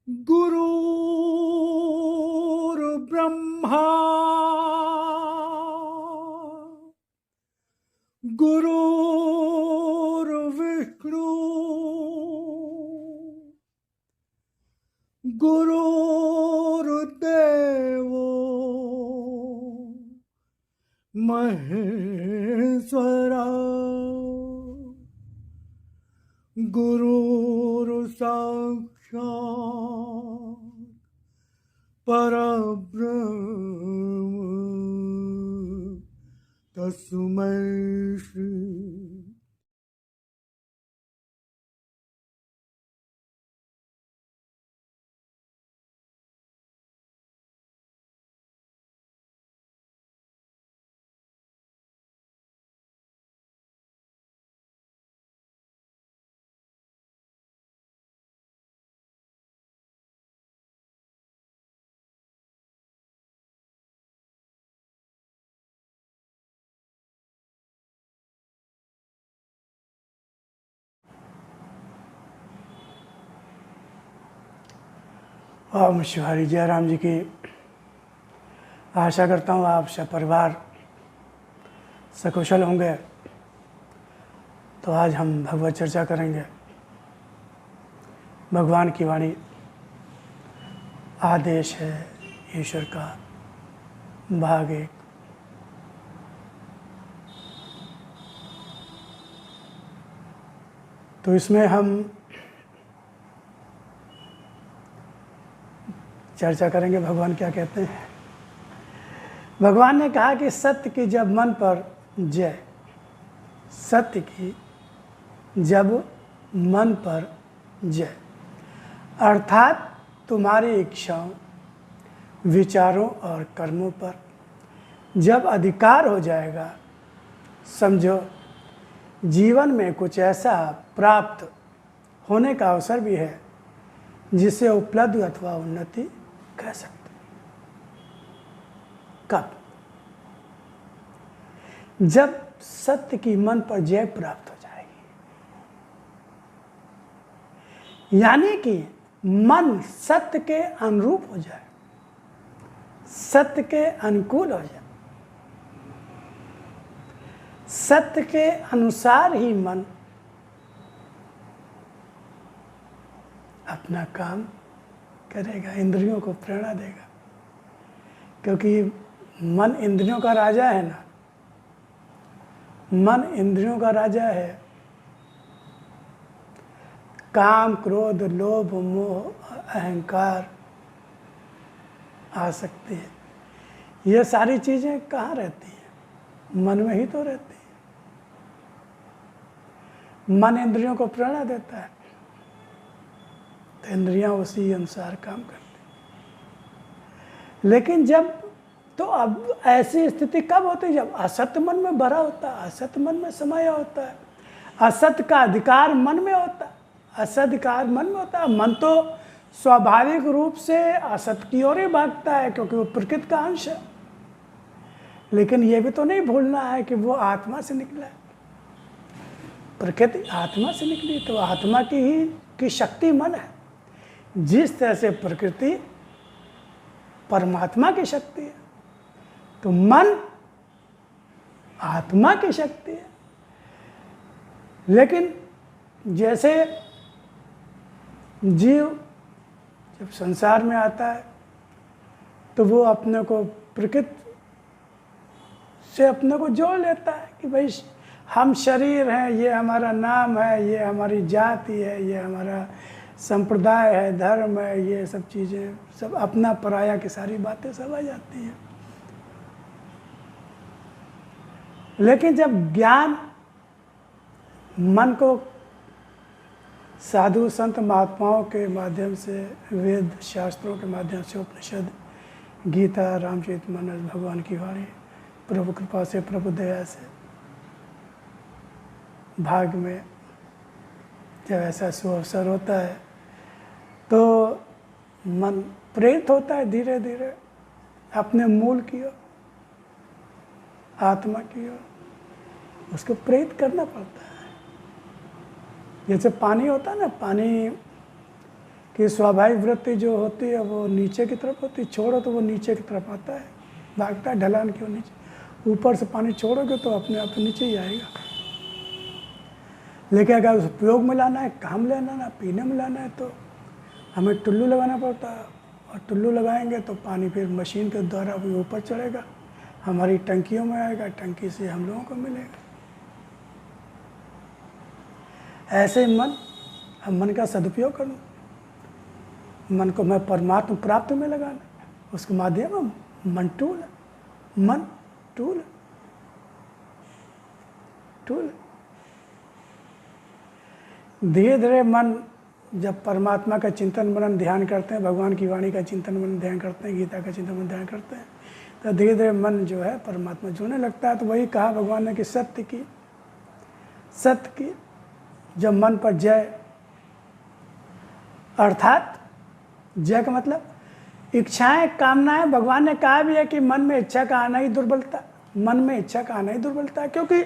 गुरुर्ब्रह्मा गुरुर्विष्णु गुरुर्देवो महेश्वरा गुरुर्साक्षात् परब्रह्म तस्मै श्री। ओम शिवारी जयराम जी की आशा करता हूँ आप सब परिवार सकुशल होंगे। तो आज हम भगवत चर्चा करेंगे। भगवान की वाणी आदेश है ईश्वर का, भाग 1। तो इसमें हम चर्चा करेंगे भगवान क्या कहते हैं। भगवान ने कहा कि सत्य की जब मन पर जय, सत्य की जब मन पर जय, अर्थात तुम्हारी इच्छाओं, विचारों और कर्मों पर जब अधिकार हो जाएगा, समझो जीवन में कुछ ऐसा प्राप्त होने का अवसर भी है जिसे उपलब्धि अथवा उन्नति कह सकते। कब? जब सत्य की मन पर जय प्राप्त हो जाएगी, यानी कि मन सत्य के अनुरूप हो जाए, सत्य के अनुकूल हो जाए, सत्य के अनुसार ही मन अपना काम करेगा, इंद्रियों को प्रेरणा देगा। क्योंकि मन इंद्रियों का राजा है ना, मन इंद्रियों का राजा है। काम, क्रोध, लोभ, मोह, अहंकार आ सकती है। ये सारी चीजें कहाँ रहती हैं? मन में ही तो रहती है। मन इंद्रियों को प्रेरणा देता है, तो इंद्रियां उसी अनुसार काम करती। लेकिन जब, तो अब ऐसी स्थिति कब होती है? जब असत्य मन में भरा होता है, असत्य मन में समाया होता है, असत्य का अधिकार मन में होता है, असत्य अधिकार मन में होता है। मन तो स्वाभाविक रूप से असत्य की ओर ही भागता है, क्योंकि वो प्रकृति का अंश है। लेकिन ये भी तो नहीं भूलना है कि वो आत्मा से निकला है। प्रकृति आत्मा से निकली, तो आत्मा की शक्ति मन है। जिस तरह से प्रकृति परमात्मा की शक्ति है, तो मन आत्मा की शक्ति है। लेकिन जैसे जीव जब संसार में आता है, तो वो अपने को प्रकृति से अपने को जोड़ लेता है कि भाई हम शरीर हैं, ये हमारा नाम है, ये हमारी जाति है, ये हमारा संप्रदाय है, धर्म है, ये सब चीज़ें, सब अपना पराया की सारी बातें सब आ जाती हैं। लेकिन जब ज्ञान मन को साधु संत महात्माओं के माध्यम से, वेद शास्त्रों के माध्यम से, उपनिषद, गीता, रामचरितमानस, भगवान की वाणी, प्रभु कृपा से, प्रभु दया से, भाग में जब ऐसा सुअवसर होता है, तो मन प्रेरित होता है धीरे धीरे अपने मूल की ओर, आत्मा की ओर। उसको प्रेरित करना पड़ता है। जैसे पानी होता है ना, पानी कि स्वाभाविक वृत्ति जो होती है वो नीचे की तरफ होती है, छोड़ो तो वो नीचे की तरफ आता है, भागता है ढलान क्यों नीचे। ऊपर से पानी छोड़ोगे तो अपने आप नीचे ही आएगा। लेकिन अगर उपयोग में लाना है, काम लेना ना, पीने में लाना है, तो हमें टुल्लू लगाना पड़ता है। और टुल्लू लगाएंगे तो पानी फिर मशीन के द्वारा भी ऊपर चढ़ेगा, हमारी टंकियों में आएगा, टंकी से हम लोगों को मिलेगा। ऐसे मन, हम मन का सदुपयोग करूँ, मन को मैं परमात्मा प्राप्ति में लगाना, उसके माध्यम में मन टूल, मन टूल टूल। धीरे धीरे मन जब परमात्मा का चिंतन मनन ध्यान करते हैं, भगवान की वाणी का चिंतन मनन ध्यान करते हैं, गीता का चिंतन मनन ध्यान करते हैं, तो धीरे धीरे मन जो है परमात्मा जुड़ने लगता है। तो वही कहा भगवान ने कि सत्य की जब मन पर जय, अर्थात जय का मतलब इच्छाएं, कामनाएं। भगवान ने कहा भी है कि मन में इच्छा का आना ही दुर्बलता, मन में इच्छा का आना ही दुर्बलता है, क्योंकि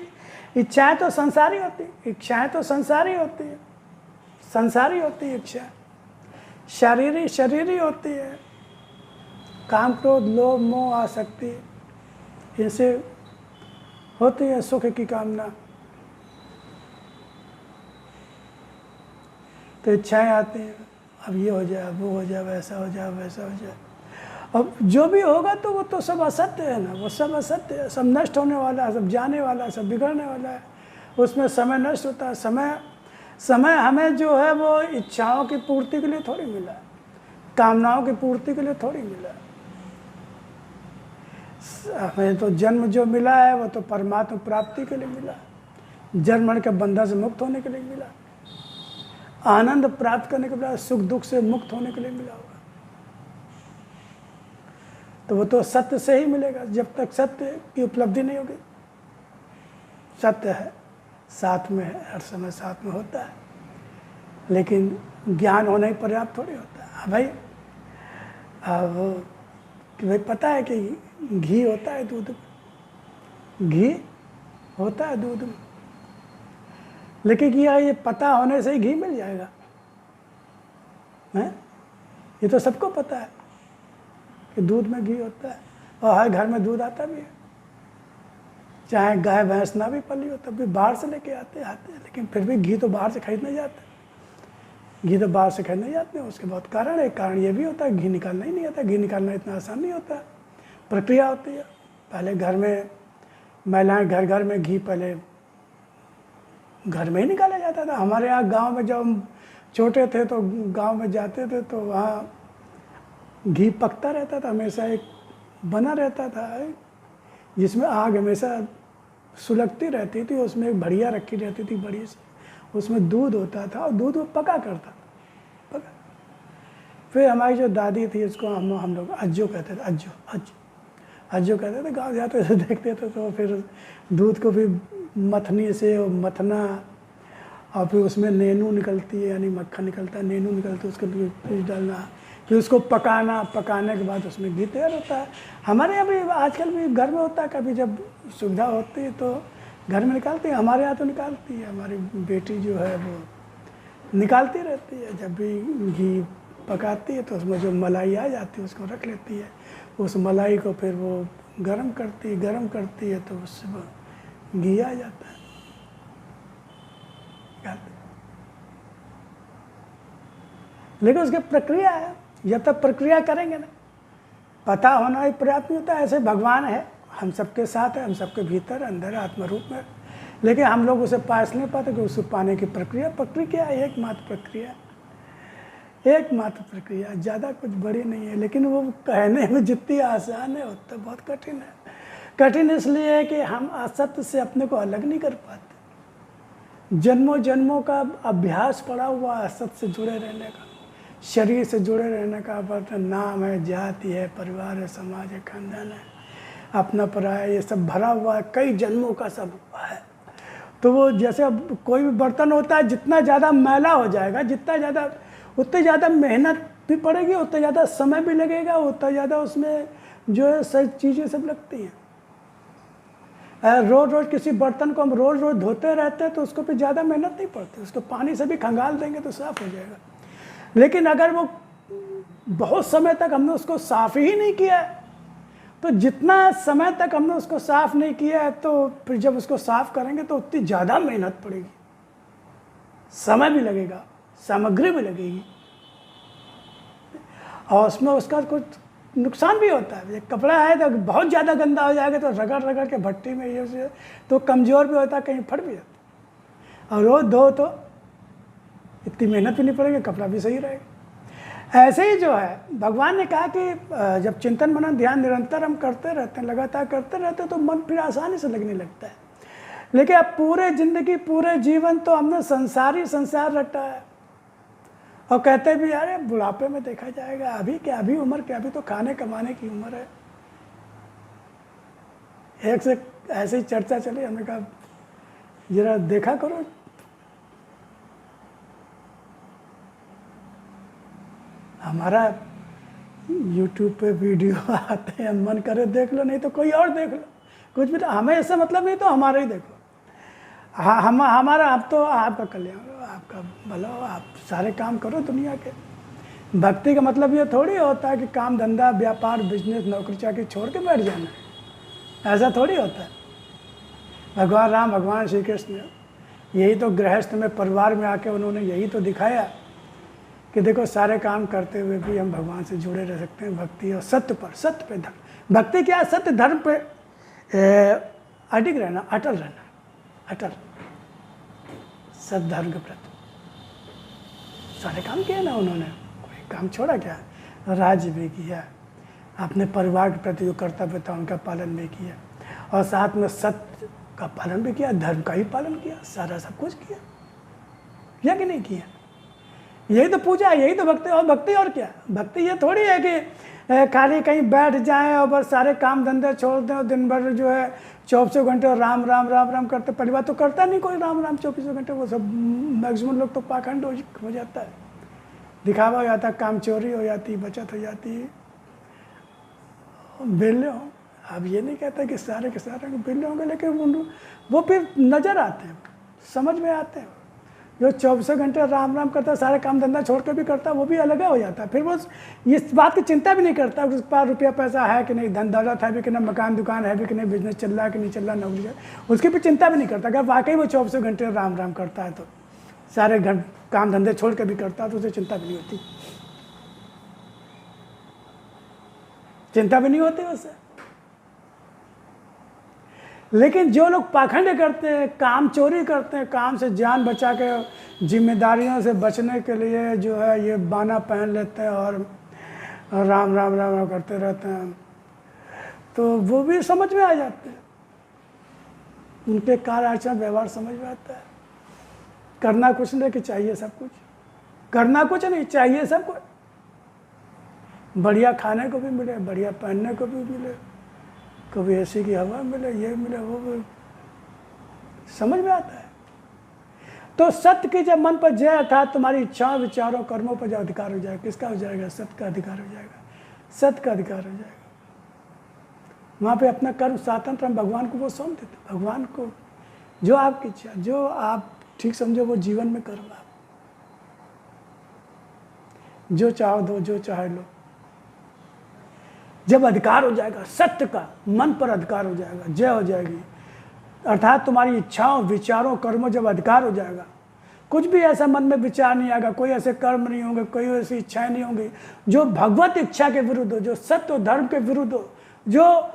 इच्छाएं तो संसारी होती है, इच्छाएं तो संसारी होती है, संसारी होती है इच्छा, शरीरी होती है। काम, क्रोध, लोभ, मोह, आसक्ति, इनसे होती है सुख की कामना। तो इच्छाएं आती हैं, अब ये हो जाए, वो हो जाए, वैसा हो जाए, वैसा हो जाए। अब जो भी होगा तो वो तो सब असत्य है ना, वो सब असत्य है, सब नष्ट होने वाला है, सब जाने वाला है, सब बिगड़ने वाला है। उसमें समय नष्ट होता है। समय हमें जो है वो इच्छाओं की पूर्ति के लिए थोड़ी मिला, कामनाओं की पूर्ति के लिए थोड़ी मिला। हमें तो जन्म जो मिला है वो तो परमात्मा प्राप्ति के लिए मिला, जन्म मरण के बंधन से मुक्त होने के लिए मिला, आनंद प्राप्त करने के बाद सुख दुख से मुक्त होने के लिए मिला होगा। तो वो तो सत्य से ही मिलेगा, जब तक सत्य की उपलब्धि नहीं होगी। सत्य है, साथ में है, हर समय साथ में होता है, लेकिन ज्ञान होना ही पर्याप्त थोड़ी होता है। भाई अब कि भाई पता है कि घी होता है दूध में, घी होता है दूध में, लेकिन क्या ये पता होने से ही घी मिल जाएगा? हैं? ये तो सबको पता है कि दूध में घी होता है, और हर घर में दूध आता भी है, चाहे गाय भैंस ना भी पली हो तब भी बाहर से लेके आते हैं, लेकिन फिर भी घी तो बाहर से खरीदने जाते हैं, घी तो बाहर से खरीदने जाते हैं। उसके बहुत कारण है, कारण ये भी होता है घी निकालना ही नहीं आता, घी निकालना इतना आसान नहीं होता, प्रक्रिया होती है। पहले घर में महिलाएं घर में घी पहले घर में ही निकाला जाता था। हमारे यहाँ गांव में जब हम छोटे थे तो गांव में जाते थे तो वहाँ घी पकता रहता था, हमेशा एक बना रहता था जिसमें आग हमेशा सुलगती रहती थी, उसमें एक बढ़िया रखी रहती थी बड़ी सी, उसमें दूध होता था और दूध वो पका करता था, पका। फिर हमारी जो दादी थी, उसको हम लोग अज्जो कहते थे, अज्जो कहते थे। गाँव जाते थे देखते थे तो फिर दूध को भी मथनी से मथना, और फिर उसमें नेनू निकलती है, यानी मक्खन निकलता है, नेनू निकलती है, उसको दूध डालना, फिर उसको पकाना, पकाने के बाद उसमें घी तैयार होता है। हमारे यहाँ भी आजकल भी घर में होता है, कभी जब सुविधा होती है तो घर में निकालती है, हमारे यहाँ तो निकालती है, हमारी बेटी जो है वो निकालती रहती है। जब भी घी पकाती है तो उसमें जो मलाई आ जाती है उसको रख लेती है, उस मलाई को फिर वो गरम करती है तो उससे घी आ जाता है। लेकिन उसकी प्रक्रिया है, जब तक प्रक्रिया करेंगे ना, पता होना ही पर्याप्त नहीं होता। ऐसे भगवान है, हम सबके साथ है, हम सबके भीतर अंदर आत्मा रूप में, लेकिन हम लोग उसे पास नहीं पाते कि उसको पाने की प्रक्रिया एकमात्र प्रक्रिया, ज़्यादा कुछ बड़ी नहीं है, लेकिन वो कहने में जितनी आसान है उतना बहुत कठिन है। कठिन इसलिए है कि हम असत्य से अपने को अलग नहीं कर पाते। जन्मों का अभ्यास पड़ा हुआ असत्य से जुड़े रहने का, शरीर से जुड़े रहने का, बर्तन नाम है, जाति है, परिवार है, समाज है, खानदान है, अपना पराया, ये सब भरा हुआ है, कई जन्मों का सब हुआ है। तो वो जैसे अब कोई भी बर्तन होता है, जितना ज़्यादा मैला हो जाएगा, उतनी ज़्यादा मेहनत भी पड़ेगी, उतना ज़्यादा समय भी लगेगा, उतना ज़्यादा उसमें जो है सही चीज़ें सब लगती हैं। रोज़ किसी बर्तन को हम रोज़ धोते रहते हैं तो उसको भी ज़्यादा मेहनत नहीं पड़ती, उसको पानी से भी खंगाल देंगे तो साफ़ हो जाएगा। लेकिन अगर वो बहुत समय तक हमने उसको साफ ही नहीं किया है, तो जितना समय तक हमने उसको साफ नहीं किया है, तो फिर जब उसको साफ करेंगे तो उतनी ज़्यादा मेहनत पड़ेगी, समय भी लगेगा, सामग्री भी लगेगी, और उसमें उसका कुछ नुकसान भी होता है। एक कपड़ा है तो बहुत ज़्यादा गंदा हो जाएगा तो रगड़ रगड़ के भट्टी में ये तो कमज़ोर भी होता है, कहीं फट भी जाता है। और रोज़ धो तो इतनी मेहनत भी नहीं पड़ेगी, कपड़ा भी सही रहेगा। ऐसे ही जो है भगवान ने कहा कि जब चिंतन मनन ध्यान निरंतर हम करते रहते हैं, लगातार करते रहते हैं, तो मन फिर आसानी से लगने लगता है। लेकिन अब पूरे जिंदगी पूरे जीवन तो हमने संसार ही संसार रटा है, और कहते भी अरे बुढ़ापे में देखा जाएगा, अभी क्या, अभी उम्र क्या, अभी तो खाने कमाने की उम्र है। एक से ऐसे ही चर्चा चली, हमने कहा जरा देखा करो, हमारा YouTube पे वीडियो आते हैं, मन करे देख लो, नहीं तो कोई और देख लो, कुछ भी, हमें ऐसा मतलब नहीं तो हमारा ही देखो। हाँ, हमारा, आप तो आपका कल्याण हो, आपका भला हो, आप सारे काम करो दुनिया के। भक्ति का मतलब ये थोड़ी होता है कि काम धंधा व्यापार बिजनेस नौकरी चाकरी छोड़ के बैठ जाना है, ऐसा थोड़ी होता है। भगवान राम भगवान श्री कृष्ण यही तो गृहस्थ में परिवार में आके उन्होंने यही तो दिखाया कि देखो सारे काम करते हुए भी हम भगवान से जुड़े रह सकते हैं, भक्ति और सत्य पर, सत्य पे धर्म। भक्ति क्या है? सत्य धर्म पे अडिग रहना, अटल रहना, अटल सत्य धर्म के प्रति। सारे काम किए ना उन्होंने, कोई काम छोड़ा क्या? राज्य भी किया, अपने परिवार के प्रति जो कर्तव्य था उनका पालन भी किया, और साथ में सत्य का पालन भी किया, धर्म का ही पालन किया, सारा सब कुछ किया कि नहीं किया? यही तो पूजा है, यही तो भक्ति। और भक्ति और क्या? भक्ति ये थोड़ी है कि खाली कहीं बैठ जाएं और बस सारे काम धंधे छोड़ दें और दिन भर जो है 24 घंटे राम राम राम राम करते। पहली बात तो करता नहीं कोई राम राम 24 घंटे, वो सब मैक्सिमम लोग तो पाखंड हो जाता है, दिखावा हो जाता है, काम चोरी हो जाती, बचत हो जाती है, बिल्ले हो। अब ये नहीं कहता कि सारे के सारे बिल्ले होंगे, लेकिन वो फिर नज़र आते हैं, समझ में आते हैं। जो 24 घंटे राम राम करता है, सारे काम धंधा छोड़ कर भी करता है, वो भी अलग हो जाता है। फिर वो इस बात की चिंता भी नहीं करता उसके पास रुपया पैसा है कि नहीं, धन दौलत है भी कि नहीं, मकान दुकान है भी कि नहीं, बिजनेस चल रहा है कि नहीं चल रहा, नौकरी है, उसकी भी चिंता भी नहीं करता। अगर वाकई वो 24 घंटे राम राम करता है तो सारे काम धंधे छोड़ कर भी करता है तो उसे चिंता भी नहीं होती, चिंता भी नहीं होती उससे। लेकिन जो लोग पाखंड करते हैं, काम चोरी करते हैं, काम से जान बचा के जिम्मेदारियों से बचने के लिए जो है ये बाना पहन लेते हैं और राम राम राम राम करते रहते हैं, तो वो भी समझ में आ जाते हैं, उनके कार्य आचरण व्यवहार समझ में आता है। करना कुछ नहीं कि चाहिए सब कुछ, करना कुछ नहीं चाहिए सब कुछ, बढ़िया खाने को भी मिले, बढ़िया पहनने को भी मिले, कभी ऐसी की हवा मिले, ये मिले, वो मिले, समझ में आता है। तो सत्य की जब मन पर जय अर्थात तुम्हारी इच्छाओं विचारों कर्मों पर जब अधिकार हो जाएगा, किसका हो जाएगा? सत्य का अधिकार हो जाएगा, सत्य का अधिकार हो जाएगा। वहाँ पे अपना कर्म स्वतंत्र हम भगवान को वो सौंप देते। भगवान को जो आपकी इच्छा, जो आप ठीक समझो वो जीवन में करो, आप जो चाहो दो, जो चाहे लो। जब अधिकार हो जाएगा सत्य का, मन पर अधिकार हो जाएगा, जय हो जाएगी, अर्थात तुम्हारी इच्छाओं विचारों कर्मों जब अधिकार हो जाएगा, कुछ भी ऐसा मन में विचार नहीं आएगा, कोई ऐसे कर्म नहीं होंगे, कोई ऐसी इच्छाएं नहीं होंगी जो भगवत इच्छा के विरुद्ध हो, जो सत्य और धर्म के विरुद्ध हो, जो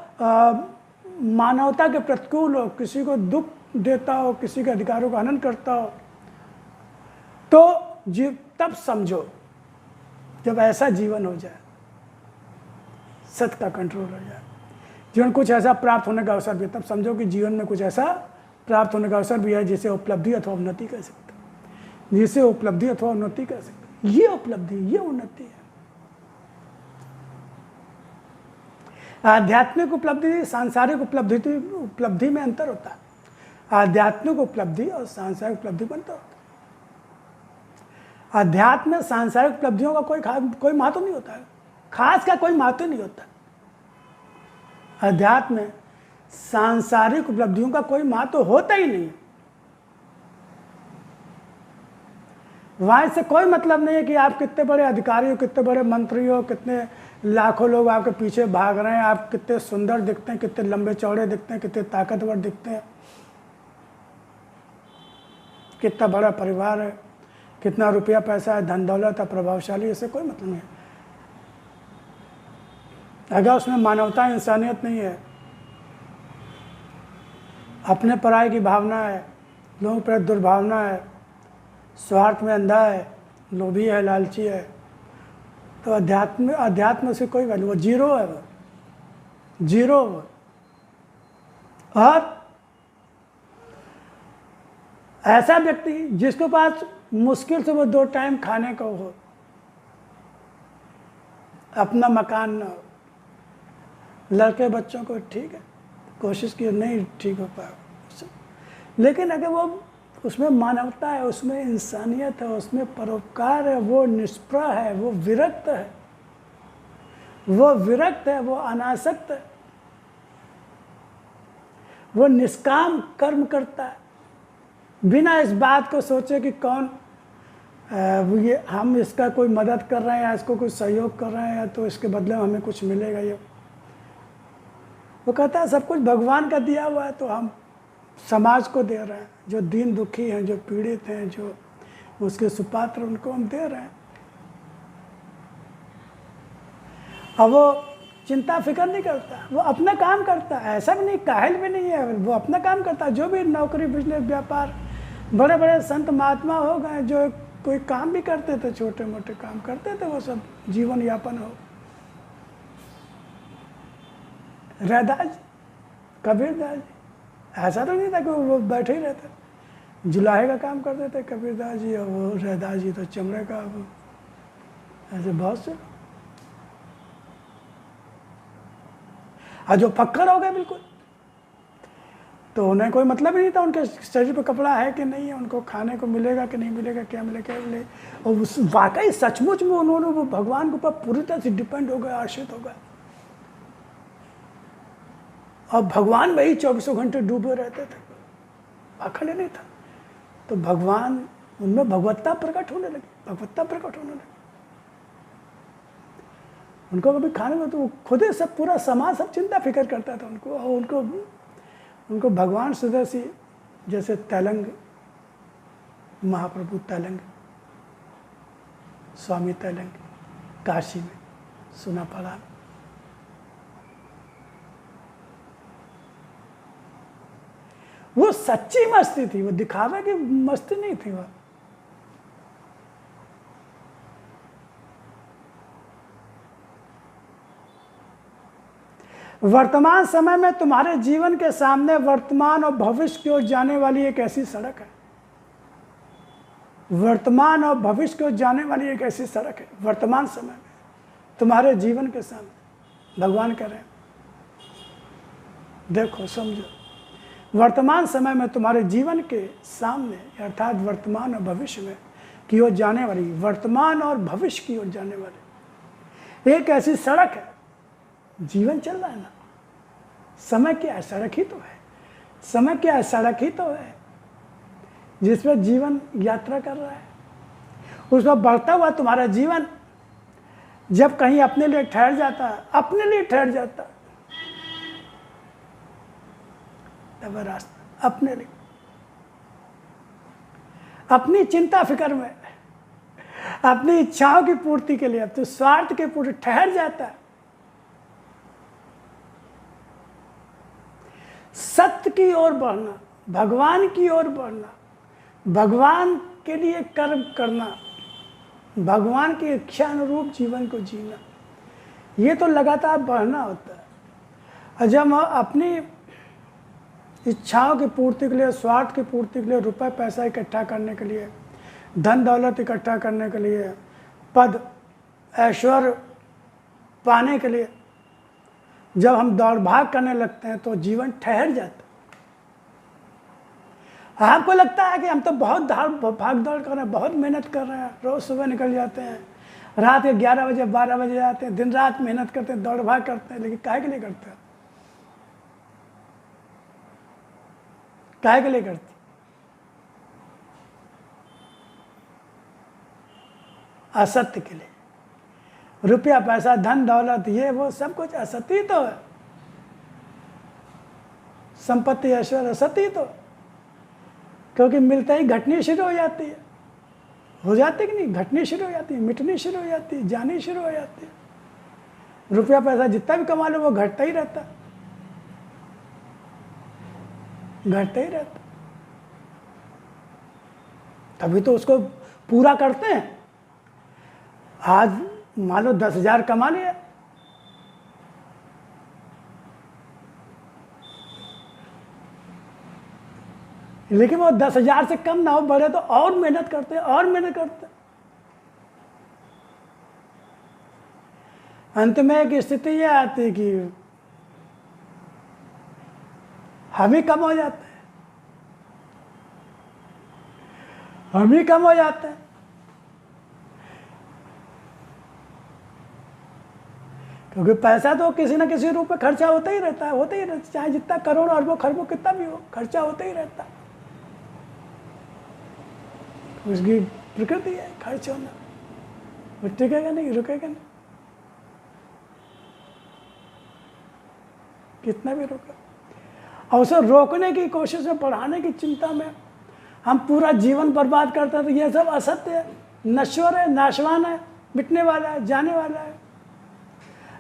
मानवता के प्रतिकूल हो, किसी को दुख देता हो, किसी के अधिकारों का हनन करता हो, तो तब समझो जब ऐसा जीवन हो जाए, सत्य का कंट्रोल हो जाए, जीवन कुछ ऐसा प्राप्त होने का अवसर भी, तब समझो कि जीवन में कुछ ऐसा प्राप्त होने का अवसर भी है जिसे उपलब्धि अथवा उन्नति कह सकते, जिसे उपलब्धि अथवा उन्नति कह सकते। ये उपलब्धि, ये उन्नति है। आध्यात्मिक उपलब्धि सांसारिक उपलब्धि में अंतर होता है। आध्यात्मिक उपलब्धि और सांसारिक उपलब्धि में अंतर होता है। अध्यात्म में सांसारिक उपलब्धियों का कोई महत्व नहीं होता है, खास का कोई महत्व नहीं होता। अध्यात्म में सांसारिक उपलब्धियों का कोई महत्व होता ही नहीं। वहाँ इससे कोई मतलब नहीं है कि आप कितने बड़े अधिकारी हो, कितने बड़े मंत्री हो, कितने लाखों लोग आपके पीछे भाग रहे हैं, आप कितने सुंदर दिखते हैं, कितने लंबे चौड़े दिखते हैं, कितने ताकतवर दिखते हैं, कितना बड़ा परिवार है, कितना रुपया पैसा है, धन दौलत है, प्रभावशाली, इससे कोई मतलब नहीं है। अगर उसमें मानवता इंसानियत नहीं है, अपने पराये की भावना है, लोगों पर दुर्भावना है, स्वार्थ में अंधा है, लोभी है, लालची है, तो अध्यात्म से कोई वैल्यू, वो जीरो है, वो जीरो। और ऐसा व्यक्ति जिसके पास मुश्किल से वो 2 टाइम खाने को हो, अपना मकान ना हो, लड़के बच्चों को ठीक है, कोशिश की नहीं ठीक हो पाए, लेकिन अगर वो उसमें मानवता है, उसमें इंसानियत है, उसमें परोपकार है, वो निष्प्रह है, वो विरक्त है, वो अनासक्त है, वो निष्काम कर्म करता है, बिना इस बात को सोचे कि कौन ये हम इसका कोई मदद कर रहे हैं या इसको कोई सहयोग कर रहे हैं या तो इसके बदले में हमें कुछ मिलेगा। ये वो कहता है सब कुछ भगवान का दिया हुआ है, तो हम समाज को दे रहे हैं, जो दीन दुखी हैं, जो पीड़ित हैं, जो उसके सुपात्र, उनको हम दे रहे हैं। अब वो चिंता फिक्र नहीं करता, वो अपना काम करता है, ऐसा भी नहीं, काहिल भी नहीं है, वो अपना काम करता है। जो भी नौकरी, बिजनेस, व्यापार, बड़े बड़े संत महात्मा हो गए जो कोई काम भी करते थे, छोटे मोटे काम करते थे, वो सब जीवन यापन हो। रैदास, कबीरदास जी, ऐसा तो नहीं था कि वो बैठे ही रहते, जुलाहे का काम करते थे कबीरदास जी, और वो रैदास जी तो चमड़े का, वो ऐसे बहुत से। और जो फक्कर हो गए बिल्कुल, तो उन्हें कोई मतलब ही नहीं था उनके शरीर पर कपड़ा है कि नहीं है, उनको खाने को मिलेगा कि नहीं मिलेगा, क्या मिलेगा, क्या मिलेगा। और उस वाकई सचमुच में उन्होंने वो भगवान के ऊपर पूरी तरह से डिपेंड हो गए, आश्रित हो गए, और भगवान वही 24 घंटे डूबे रहते थे, अकेले नहीं था। तो भगवान उनमें भगवत्ता प्रकट होने लगी, भगवत्ता प्रकट होने लगी। उनको कभी खाने में तो खुद ही सब, पूरा समाज सब चिंता फिक्र करता था उनको, और उनको भगवान सुदर्शी जैसे तैलंग, महाप्रभु तैलंग, स्वामी तैलंग, काशी में सुना पड़ा। वो सच्ची मस्ती थी, वो दिखावे की मस्ती नहीं थी। वो वर्तमान समय में तुम्हारे जीवन के सामने वर्तमान और भविष्य की ओर जाने वाली एक ऐसी सड़क है। वर्तमान और भविष्य की ओर जाने वाली एक ऐसी सड़क है। वर्तमान समय में तुम्हारे जीवन के सामने भगवान कह रहे हैं, देखो समझो, वर्तमान समय में तुम्हारे जीवन के सामने, अर्थात वर्तमान और भविष्य में की ओर जाने वाली, वर्तमान और भविष्य की ओर जाने वाली एक ऐसी सड़क है। जीवन चल रहा है ना, समय क्या है, सड़क ही तो है। समय क्या है, सड़क ही तो है जिसमें जीवन यात्रा कर रहा है। उसमें बढ़ता हुआ तुम्हारा जीवन जब कहीं अपने लिए ठहर जाता है, अपने लिए ठहर जाता है, तब रास्ता अपने लिए, अपनी चिंता फिक्र में, अपनी इच्छाओं की पूर्ति के लिए, अब तो स्वार्थ के पूर्ति ठहर जाता है। सत्य की ओर बढ़ना, भगवान की ओर बढ़ना, भगवान के लिए कर्म करना, भगवान की इच्छा अनुरूप जीवन को जीना, ये तो लगातार बढ़ना होता है। और जब हम अपनी इच्छाओं की पूर्ति के लिए, स्वार्थ की पूर्ति के लिए, रुपए पैसा इकट्ठा करने के लिए, धन दौलत इकट्ठा करने के लिए, पद ऐश्वर्य पाने के लिए जब हम दौड़ भाग करने लगते हैं तो जीवन ठहर जाता है। आपको लगता है कि हम तो बहुत भाग दौड़ कर रहे हैं, बहुत मेहनत कर रहे हैं, रोज सुबह निकल जाते हैं, रात के 11 बजे 12 बजे आते हैं, दिन रात मेहनत करते हैं, दौड़ भाग करते हैं, लेकिन काहे के लिए करते हैं? काहे के लिए करते? असत्य के लिए। रुपया पैसा धन दौलत ये वो सब कुछ असत्य ही तो है। संपत्ति ऐश्वर्य असत्य ही तो, क्योंकि मिलते ही घटनी शुरू हो जाती है। हो जाती कि नहीं, घटनी शुरू हो जाती है, मिटनी शुरू हो जाती है, जानी शुरू हो जाती है। रुपया पैसा जितना भी कमा लो वो घटता ही रहता, घटता ही रहता। तभी तो उसको पूरा करते हैं। आज मान लो 10,000 कमा लिया, लेकिन वो 10,000 से कम ना हो, बढ़े तो और मेहनत करते हैं, और मेहनत करते हैं। अंत में एक स्थिति ये आती है कि हम ही कम हो जाते हैं, हम ही कम हो जाते हैं। क्योंकि पैसा तो किसी न किसी रूप में खर्चा होता ही रहता है, होता ही रहता है। चाहे जितना करोड़ अरबों खरबों कितना भी हो, खर्चा होता ही रहता है। उसकी प्रकृति है खर्च होना, वो टिकेगा नहीं, रुकेगा नहीं, कितना भी रुका। और उसे रोकने की कोशिश में, बढ़ाने की चिंता में हम पूरा जीवन बर्बाद करते हैं। तो ये सब असत्य है, नश्वर है, नाशवान है, मिटने वाला है, जाने वाला है।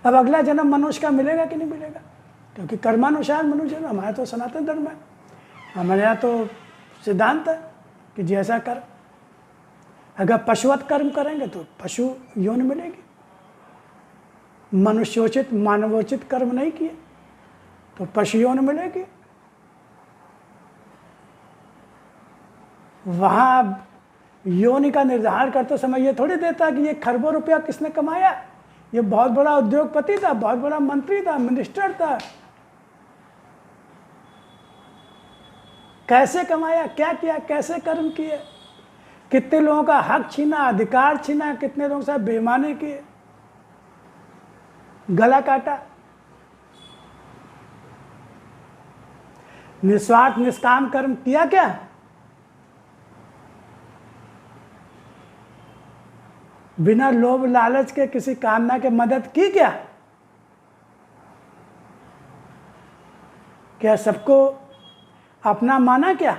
अब अगला जन्म मनुष्य का मिलेगा कि नहीं मिलेगा? क्योंकि कर्मानुसार मनुष्य, हमारा तो सनातन धर्म है, हमारे यहाँ तो सिद्धांत है कि जैसा कर, अगर पशुवत कर्म करेंगे तो पशु योनि मिलेगी। मनुष्योचित मानवोचित कर्म नहीं किए तो पशु योनि मिलेगी। वहां योनि का निर्धारण करते समय ये थोड़ी देता कि ये खरबों रुपया किसने कमाया, ये बहुत बड़ा उद्योगपति था, बहुत बड़ा मंत्री था, मिनिस्टर था, कैसे कमाया, क्या किया, कैसे कर्म किए, कितने लोगों का हक छीना, अधिकार छीना, कितने लोगों से बेईमानी किए, गला काटा। निस्वार्थ निष्काम कर्म किया क्या? बिना लोभ लालच के किसी कामना के मदद की क्या? क्या सबको अपना माना क्या?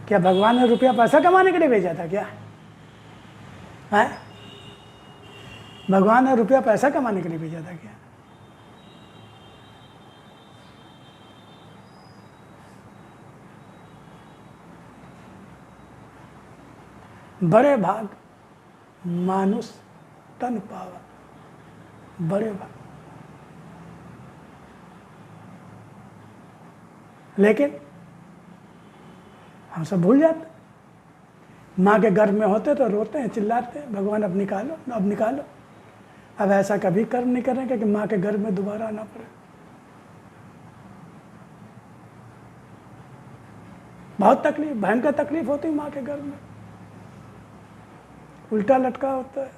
क्या भगवान ने रुपया पैसा कमाने के लिए भेजा था क्या? है? भगवान ने रुपया पैसा कमाने के लिए भेजा था क्या? बड़े भाग मानुष तन पावा, बड़े भाग। लेकिन हम सब भूल जाते। माँ के गर्भ में होते तो रोते हैं, चिल्लाते हैं, भगवान अब निकालो, अब निकालो। अब ऐसा कभी कर्म नहीं करेंगे कि माँ के गर्भ में दोबारा आना पड़े। बहुत तकलीफ, भयंकर तकलीफ होती है माँ के गर्भ में, उल्टा लटका होता है,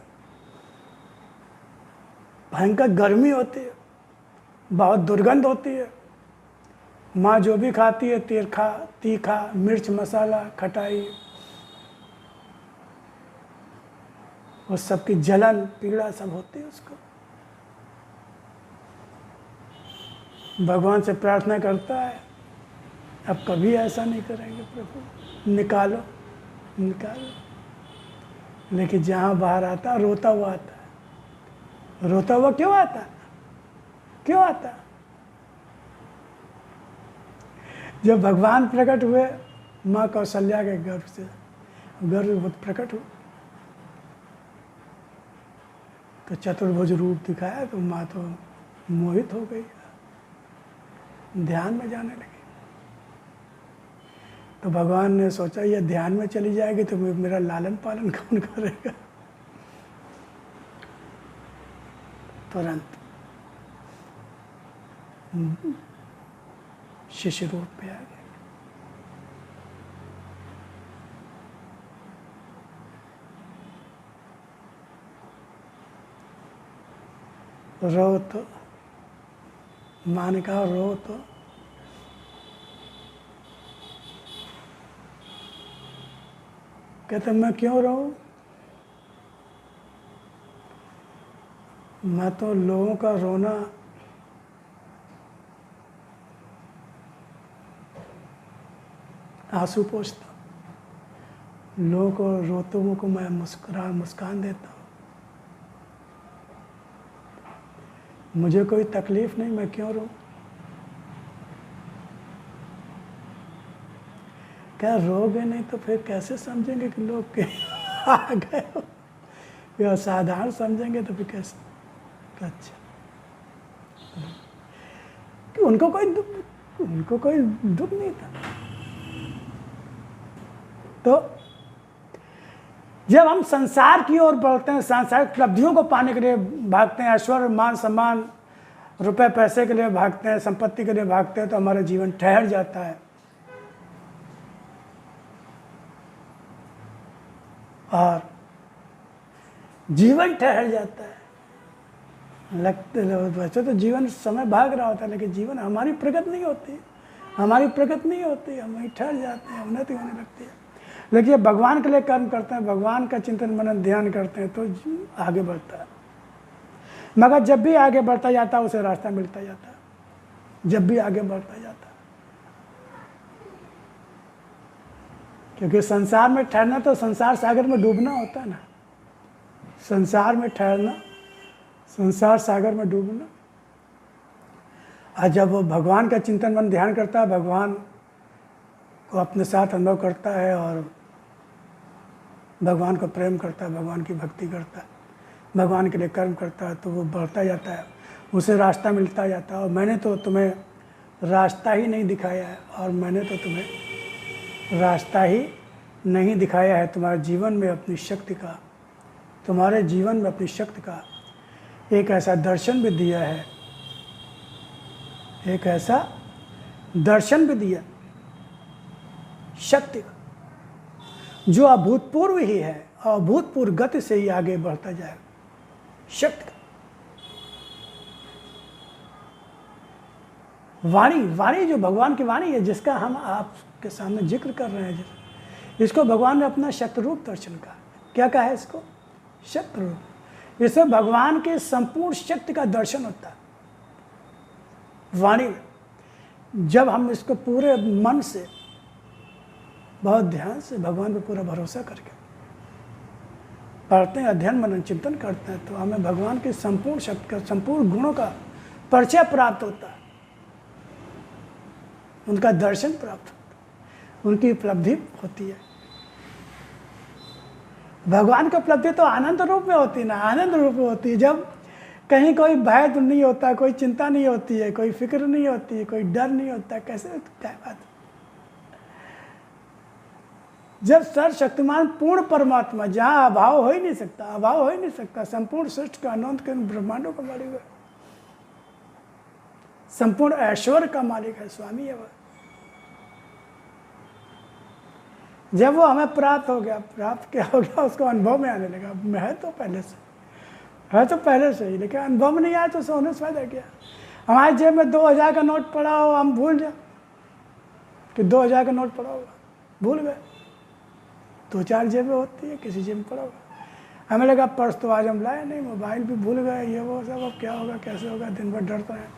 भयंकर गर्मी होती है, बहुत दुर्गंध होती है। माँ जो भी खाती है, तीखा तीखा, मिर्च मसाला, खटाई, वो सबकी जलन पीड़ा सब होती है उसको। भगवान से प्रार्थना करता है अब कभी ऐसा नहीं करेंगे प्रभु, निकालो निकालो। लेकिन जहाँ बाहर आता रोता हुआ आता है। रोता हुआ क्यों आता? क्यों आता? जब भगवान प्रकट हुए माँ कौशल्या के गर्भ से, गर्भ प्रकट हुआ तो चतुर्भुज रूप दिखाया, तो माँ तो मोहित हो गई, ध्यान में जाने लगी। तो भगवान ने सोचा ये ध्यान में चली जाएगी तो मेरा लालन पालन कौन करेगा? तुरंत शिशु रूप में आ गया। रो तो, माँ ने कहा रो तो, कहते मैं क्यों रहूं? मैं तो लोगों का रोना आंसू पोंछता हूं, लोगों को रोते हुए को मैं मुस्कान देता हूं। मुझे कोई तकलीफ नहीं, मैं क्यों रोऊं? क्या रोगे नहीं तो फिर कैसे समझेंगे कि लोग के आ गए हो? या साधारण समझेंगे तो फिर कैसे? अच्छा, कि उनको कोई दुख नहीं था। तो जब हम संसार की ओर बढ़ते हैं, सांसारिक उपलब्धियों को पाने के लिए भागते हैं, ऐश्वर्य मान सम्मान रुपए पैसे के लिए भागते हैं, संपत्ति के लिए भागते हैं, तो हमारा जीवन ठहर जाता है। और जीवन ठहर जाता है, लगते वैसे तो जीवन समय भाग रहा होता है, लेकिन जीवन हमारी प्रगति नहीं होती, हम वहीं ठहर जाते हैं, उन्नति होने लगती है। लेकिन भगवान के लिए कर्म करते हैं, भगवान का चिंतन मनन ध्यान करते हैं तो आगे बढ़ता है। मगर जब भी आगे बढ़ता जाता है उसे रास्ता मिलता जाता है, जब भी आगे बढ़ता जाता है। क्योंकि संसार में ठहरना तो संसार सागर में डूबना होता है ना, संसार में ठहरना संसार सागर में डूबना। और जब वो भगवान का चिंतन मन ध्यान करता है, भगवान को अपने साथ अनुभव करता है और भगवान को प्रेम करता है, भगवान की भक्ति करता है, भगवान के लिए कर्म करता है, तो वो बढ़ता जाता है, उसे रास्ता मिलता जाता है। और मैंने तो तुम्हें रास्ता ही नहीं दिखाया है, और मैंने तो तुम्हें रास्ता ही नहीं दिखाया है, तुम्हारे जीवन में अपनी शक्ति का, तुम्हारे जीवन में अपनी शक्ति का एक ऐसा दर्शन भी दिया है, एक ऐसा दर्शन भी दिया शक्ति का, जो अभूतपूर्व ही है, अभूतपूर्व गति से ही आगे बढ़ता जाएगा। शक्ति का वाणी जो भगवान की वाणी है, जिसका हम आपके सामने जिक्र कर रहे हैं, इसको भगवान ने अपना शक्ति रूप दर्शन कहा। क्या कहा है इसको? शक्ति रूप। इससे भगवान के संपूर्ण शक्ति का दर्शन होता है वाणी में। जब हम इसको पूरे मन से, बहुत ध्यान से, भगवान पर पूरा भरोसा करके पढ़ते हैं, अध्ययन मनन चिंतन करते हैं, तो हमें भगवान की संपूर्ण शक्ति का, संपूर्ण गुणों का परिचय प्राप्त होता है, उनका दर्शन प्राप्त होता है, उनकी उपलब्धि होती है। भगवान की उपलब्धि तो आनंद रूप में होती है ना, आनंद रूप में होती है। जब कहीं कोई भय नहीं होता, कोई चिंता नहीं होती है, कोई फिक्र नहीं होती है, कोई डर नहीं होता, कैसे क्या बात। जब सर्वशक्तिमान पूर्ण परमात्मा, जहाँ अभाव हो ही नहीं सकता, संपूर्ण सृष्टि का, अनंत के ब्रह्मांडों का मालिक है, संपूर्ण ऐश्वर्य का मालिक है, स्वामी है वह। जब वो हमें प्राप्त क्या हो गया, उसको अनुभव में आने लगा। है तो पहले से ही, लेकिन अनुभव में नहीं आया तो सोने से फायदा क्या। हमारे जेब में 2000 का नोट पड़ा हो, हम भूल जाए कि 2000 का नोट पड़ा होगा, भूल गए। 2-4 जेबें होती है, किसी जेब में पड़ा होगा, हमें लगा पर्स तो आज हम लाए नहीं, मोबाइल भी भूल गए, ये वो सब। अब क्या होगा, कैसे होगा, दिन भर डरते हैं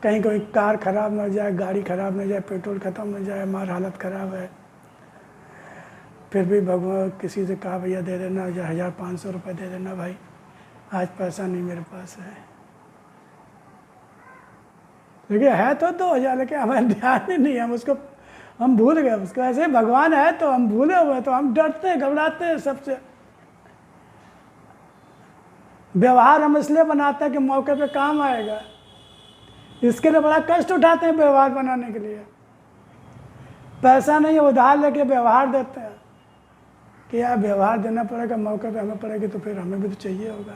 कहीं कोई कार खराब ना जाए, गाड़ी खराब ना जाए, पेट्रोल खत्म ना जाए, हमारी हालत ख़राब है। फिर भी भगवान किसी से कहा, भैया दे देना 1500 रुपये दे देना भाई, आज पैसा नहीं मेरे पास है। लेकिन है तो 2000, लेकिन हमें ध्यान ही नहीं है, हम भूल गए उसको। ऐसे भगवान है तो हम भूले हुए, तो हम डरते हैं, घबराते हैं सबसे। व्यवहार हम इसलिए बनाते हैं कि मौके पे काम आएगा, इसके लिए बड़ा कष्ट उठाते हैं व्यवहार बनाने के लिए। पैसा नहीं उधार लेके व्यवहार देते हैं कि यार व्यवहार देना पड़ेगा, मौके पे हमें पड़ेगी तो फिर हमें भी तो चाहिए होगा।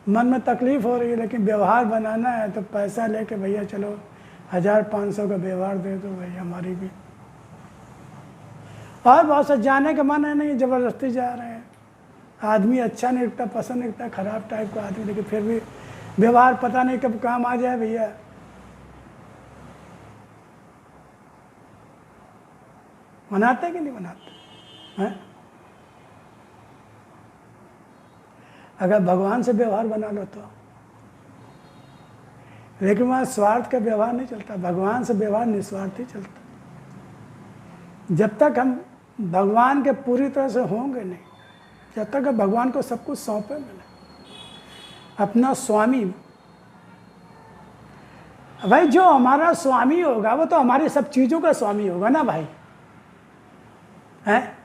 मन में तकलीफ हो रही है, लेकिन व्यवहार बनाना है तो पैसा लेके भैया चलो 1500 का व्यवहार दे दो भाई, हमारी भी। और बहुत से जाने का मन है नहीं, ज़बरदस्ती जा रहे हैं। आदमी अच्छा नहीं लगता, पसंद नहीं लगता, खराब टाइप का आदमी, लेकिन फिर भी व्यवहार पता नहीं कब काम आ जाए भैया। मनाते कि नहीं मनाते हैं? अगर भगवान से व्यवहार बना लो तो, लेकिन वहाँ स्वार्थ का व्यवहार नहीं चलता, भगवान से व्यवहार निस्वार्थी चलता। जब तक हम भगवान के पूरी तरह से होंगे नहीं, जब तक भगवान को सब कुछ सौंपे मिले, अपना स्वामी। भाई जो हमारा स्वामी होगा वो तो हमारी सब चीज़ों का स्वामी होगा ना भाई, है?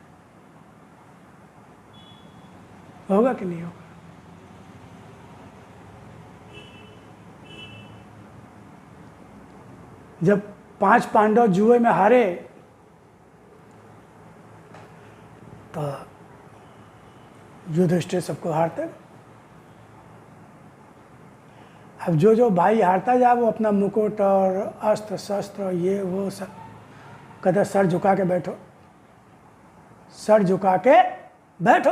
होगा कि नहीं होगा? जब 5 पांडव जुए में हारे तो युधिष्ठिर सबको हारते। अब जो भाई हारता जाए वो अपना मुकुट और अस्त्र शस्त्र ये वो सब कहते सर झुका के बैठो, सर झुका के बैठो।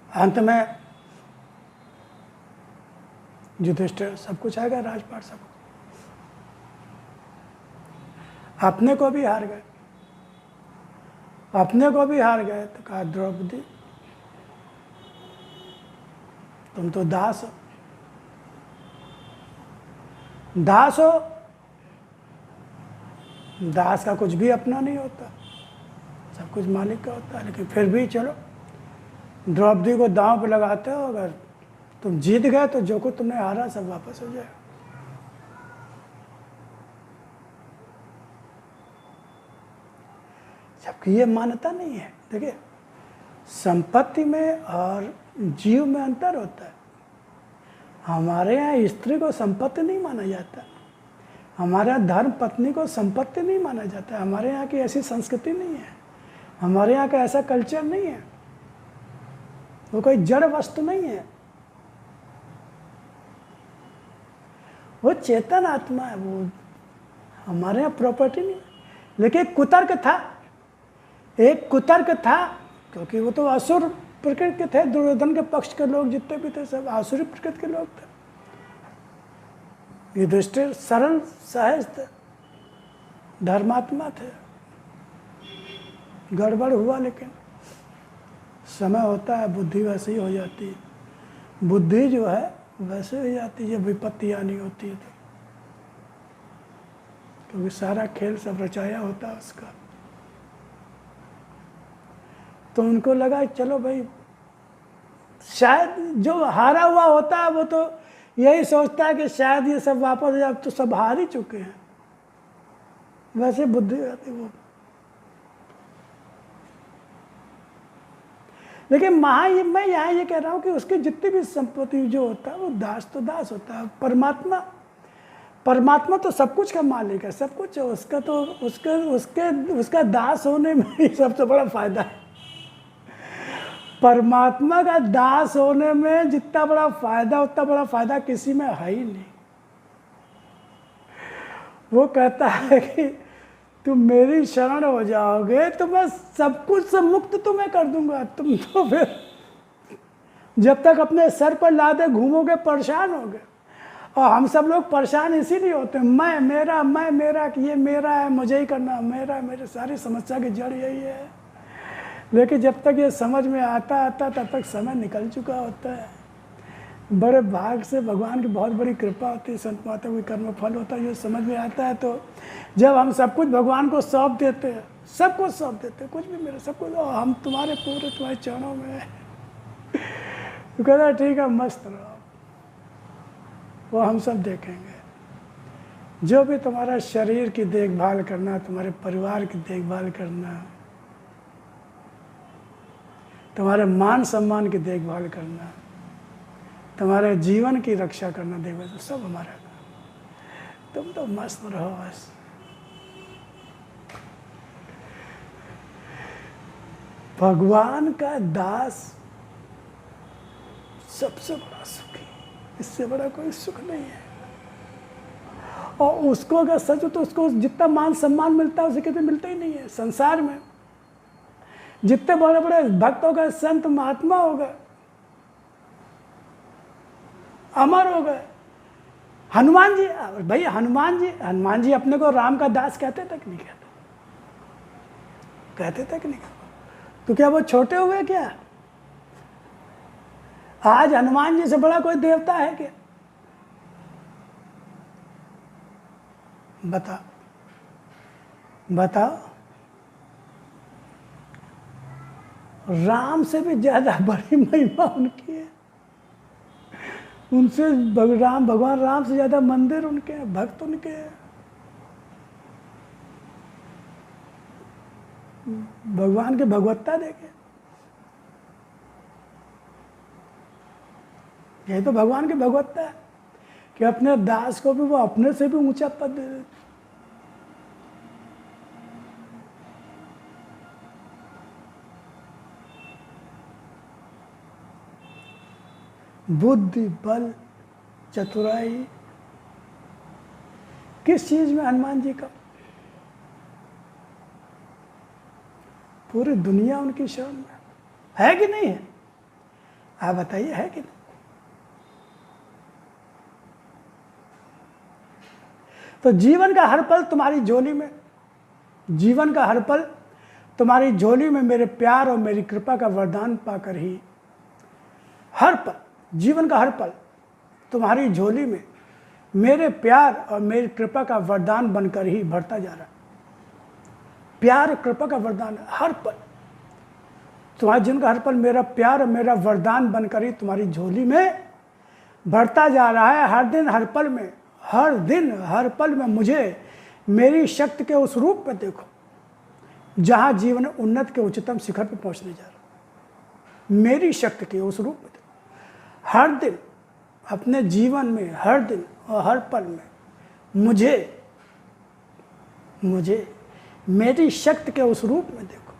अंत में युधिष्ठिर सब कुछ आ गया, राजपाट सब अपने को भी हार गए, अपने को भी हार गए। तो कहा द्रौपदी तुम तो दास हो, दास हो। दास का कुछ भी अपना नहीं होता, सब कुछ मालिक का होता है। लेकिन फिर भी चलो द्रौपदी को दांव पे लगाते हो, अगर तुम जीत गए तो जो कुछ तुमने हारा सब वापस हो जाएगा। जबकि ये मान्यता नहीं है। देखिए संपत्ति में और जीव में अंतर होता है। हमारे यहाँ स्त्री को संपत्ति नहीं माना जाता, हमारे यहाँ धर्म पत्नी को संपत्ति नहीं माना जाता। हमारे यहाँ की ऐसी संस्कृति नहीं है, हमारे यहाँ का ऐसा कल्चर नहीं है, वो कोई जड़ वस्तु नहीं है, वो चेतन आत्मा है। वो हमारे यहाँ प्रॉपर्टी नहीं। लेकिन कुतर्क था, एक कुतर्क था, क्योंकि वो तो असुर प्रकृति के थे। दुर्योधन के पक्ष के लोग जितने भी थे सब आसुरी प्रकृति के लोग थे। युधिष्ठिर सरल सहज थे, धर्मात्मा थे। गड़बड़ हुआ, लेकिन समय होता है, बुद्धि वैसे ही हो जाती है। बुद्धि जो है वैसे हो जाती है जब विपत्ति आनी होती है तो, क्योंकि सारा खेल सब रचाया होता है उसका। तो उनको लगा चलो भाई, शायद जो हारा हुआ होता है वो तो यही सोचता है कि शायद ये सब वापस हो जाए, अब तो सब हार ही चुके हैं। वैसे बुद्धि आती वो। लेकिन मैं यहाँ ये कह रहा हूँ कि उसकी जितनी भी संपत्ति जो होता है वो दास तो दास होता है। परमात्मा तो सब कुछ का मालिक है, सब कुछ है उसका। तो उसका दास होने में ही सबसे बड़ा फायदा है। परमात्मा का दास होने में जितना बड़ा फायदा, उतना बड़ा फायदा किसी में है ही नहीं। वो कहता है कि तुम मेरी शरण हो जाओगे तो मैं सब कुछ से मुक्त तुम्हें कर दूंगा। तुम तो फिर जब तक अपने सर पर लादे घूमोगे परेशान होगे। और हम सब लोग परेशान इसीलिए होते हैं, मैं मेरा कि ये मेरा है, मुझे ही करना, मेरे सारी समस्या की जड़ यही है। लेकिन जब तक ये समझ में आता तब तक समय निकल चुका होता है। बड़े भाग से भगवान की बहुत बड़ी कृपा होती है, संत माता कोई कर्म फल होता है, ये समझ में आता है। तो जब हम सब कुछ भगवान को सौंप देते हैं, सब कुछ सौंप देते हैं, कुछ भी मेरा सब कुछ, हम तुम्हारे पूरे तुम्हारे चरणों में तो कहता ठीक है, मस्त रहो, वो हम सब देखेंगे। जो भी तुम्हारा शरीर की देखभाल करना, तुम्हारे परिवार की देखभाल करना, तुम्हारे मान सम्मान की देखभाल करना, तुम्हारे जीवन की रक्षा करना, देखभाल, तो सब हमारा काम। तुम तो मस्त रहो बस। भगवान का दास सबसे बड़ा सुख है, इससे बड़ा कोई सुख नहीं है। और उसको अगर सच हो तो उसको जितना मान सम्मान मिलता है उसे कितने मिलता ही नहीं है संसार में। जितने बड़े बड़े भक्त हो गए, संत महात्मा हो गए, अमर हो गए, हनुमान जी, भाई हनुमान जी अपने को राम का दास कहते थे कि नहीं कहते? कहते थे कि नहीं? तो क्या वो छोटे हुए क्या? आज हनुमान जी से बड़ा कोई देवता है क्या? बताओ। राम से भी ज्यादा बड़ी महिमा उनकी है। उनसे भगवान राम से ज्यादा मंदिर उनके हैं, भक्त उनके हैं। भगवान की भगवत्ता देखे, यही तो भगवान की भगवत्ता है कि अपने दास को भी वो अपने से भी ऊंचा पद दे देते। बुद्धि, बल, चतुराई, किस चीज में हनुमान जी का? पूरी दुनिया उनकी शरण में है कि नहीं है? आप बताइए, है कि नहीं? तो जीवन का हर पल तुम्हारी झोली में, जीवन का हर पल तुम्हारी झोली में मेरे प्यार और मेरी कृपा का वरदान पाकर ही, हर पल, जीवन का हर पल तुम्हारी झोली में मेरे प्यार और मेरी कृपा का वरदान बनकर ही भरता जा रहा है। प्यार और कृपा का वरदान हर पल तुम्हारे जीवन का हर पल मेरा प्यार और मेरा वरदान बनकर ही तुम्हारी झोली में बढ़ता जा रहा है। हर दिन हर पल में, हर दिन हर पल में मुझे मेरी शक्ति के उस रूप में देखो जहां जीवन उन्नत के उच्चतम शिखर पर पहुंचने जा रहा है। मेरी शक्ति के उस रूप में देखो हर दिन अपने जीवन में, हर दिन और हर पल में मुझे मेरी शक्ति के उस रूप में देखो।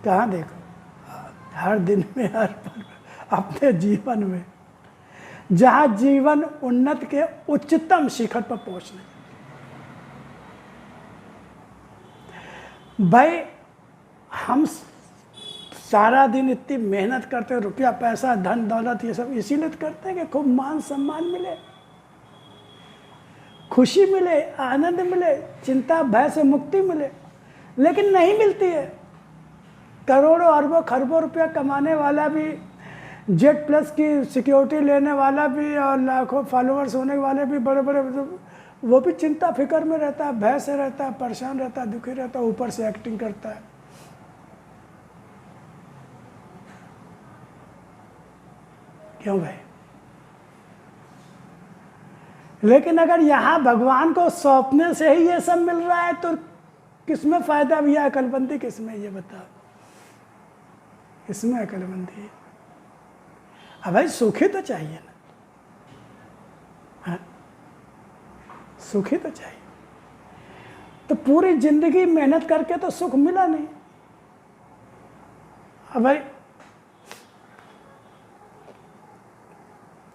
कहाँ देखो? हर दिन में, हर पल में, अपने जीवन में जहां जीवन उन्नत के उच्चतम शिखर पर पहुंचने। भाई हम सारा दिन इतनी मेहनत करते हैं, रुपया पैसा धन दौलत ये सब इसीलिए करते हैं कि खूब मान सम्मान मिले, खुशी मिले, आनंद मिले, चिंता भय से मुक्ति मिले, लेकिन नहीं मिलती है। करोड़ों अरबों खरबों रुपया कमाने वाला भी, जेट प्लस की सिक्योरिटी लेने वाला भी और लाखों फॉलोअर्स होने वाले भी बड़े बड़े, वो भी चिंता फिक्र में रहता है, भय से रहता है, परेशान रहता है, दुखी रहता है, ऊपर से एक्टिंग करता है। क्यों भाई? लेकिन अगर यहां भगवान को सौंपने से ही ये सब मिल रहा है तो किसमें फायदा भैया? अकलमंदी किसमें? ये बताओ, किसमें अकलमंदी है? अब भाई सुखी तो चाहिए ना, हाँ? सुखी तो चाहिए। तो पूरी जिंदगी मेहनत करके तो सुख मिला नहीं। अब भाई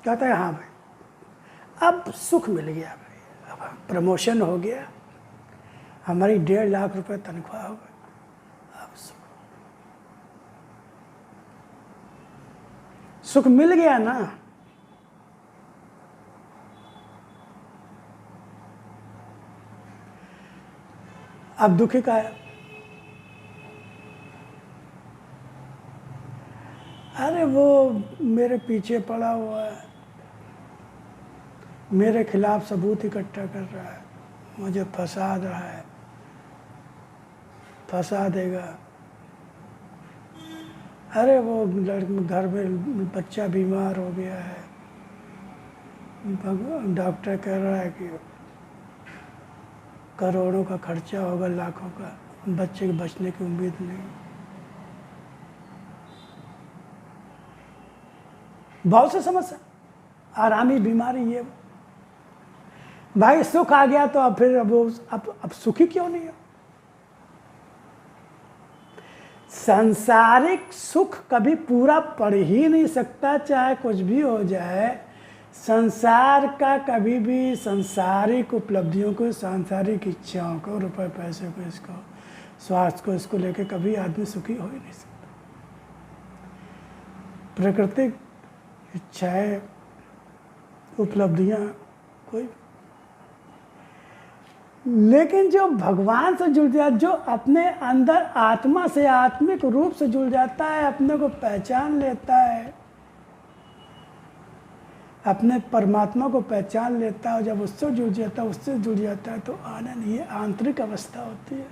कहता है हाँ भाई अब सुख मिल गया भाई, अब प्रमोशन हो गया, हमारी 1.5 लाख रुपए तनख्वाह हो गई, अब सुख मिल गया ना। अब दुखी का है? अरे वो मेरे पीछे पड़ा हुआ है, मेरे खिलाफ सबूत इकट्ठा कर रहा है, मुझे फंसा रहा है, फंसा देगा। अरे वो घर में बच्चा बीमार हो गया है, डॉक्टर कह रहा है कि करोड़ों का खर्चा होगा, लाखों का, बच्चे के बचने की उम्मीद नहीं। बहुत से समस्या, आरामी बीमारी, ये भाई सुख आ गया तो अब फिर अब सुखी क्यों नहीं हो? सांसारिक सुख कभी पूरा पड़ ही नहीं सकता, चाहे कुछ भी हो जाए। संसार का कभी भी सांसारिक उपलब्धियों को, सांसारिक इच्छाओं को, रुपए पैसे को, इसको स्वास्थ्य को, इसको लेके कभी आदमी सुखी हो ही नहीं सकता। प्राकृतिक इच्छाएं उपलब्धियां कोई, लेकिन जो भगवान से जुड़ जाता, जो अपने अंदर आत्मा से आत्मिक रूप से जुड़ जाता है, अपने को पहचान लेता है, अपने परमात्मा को पहचान लेता है, जब उससे जुड़ जाता है तो आनंद, ये आंतरिक अवस्था होती है।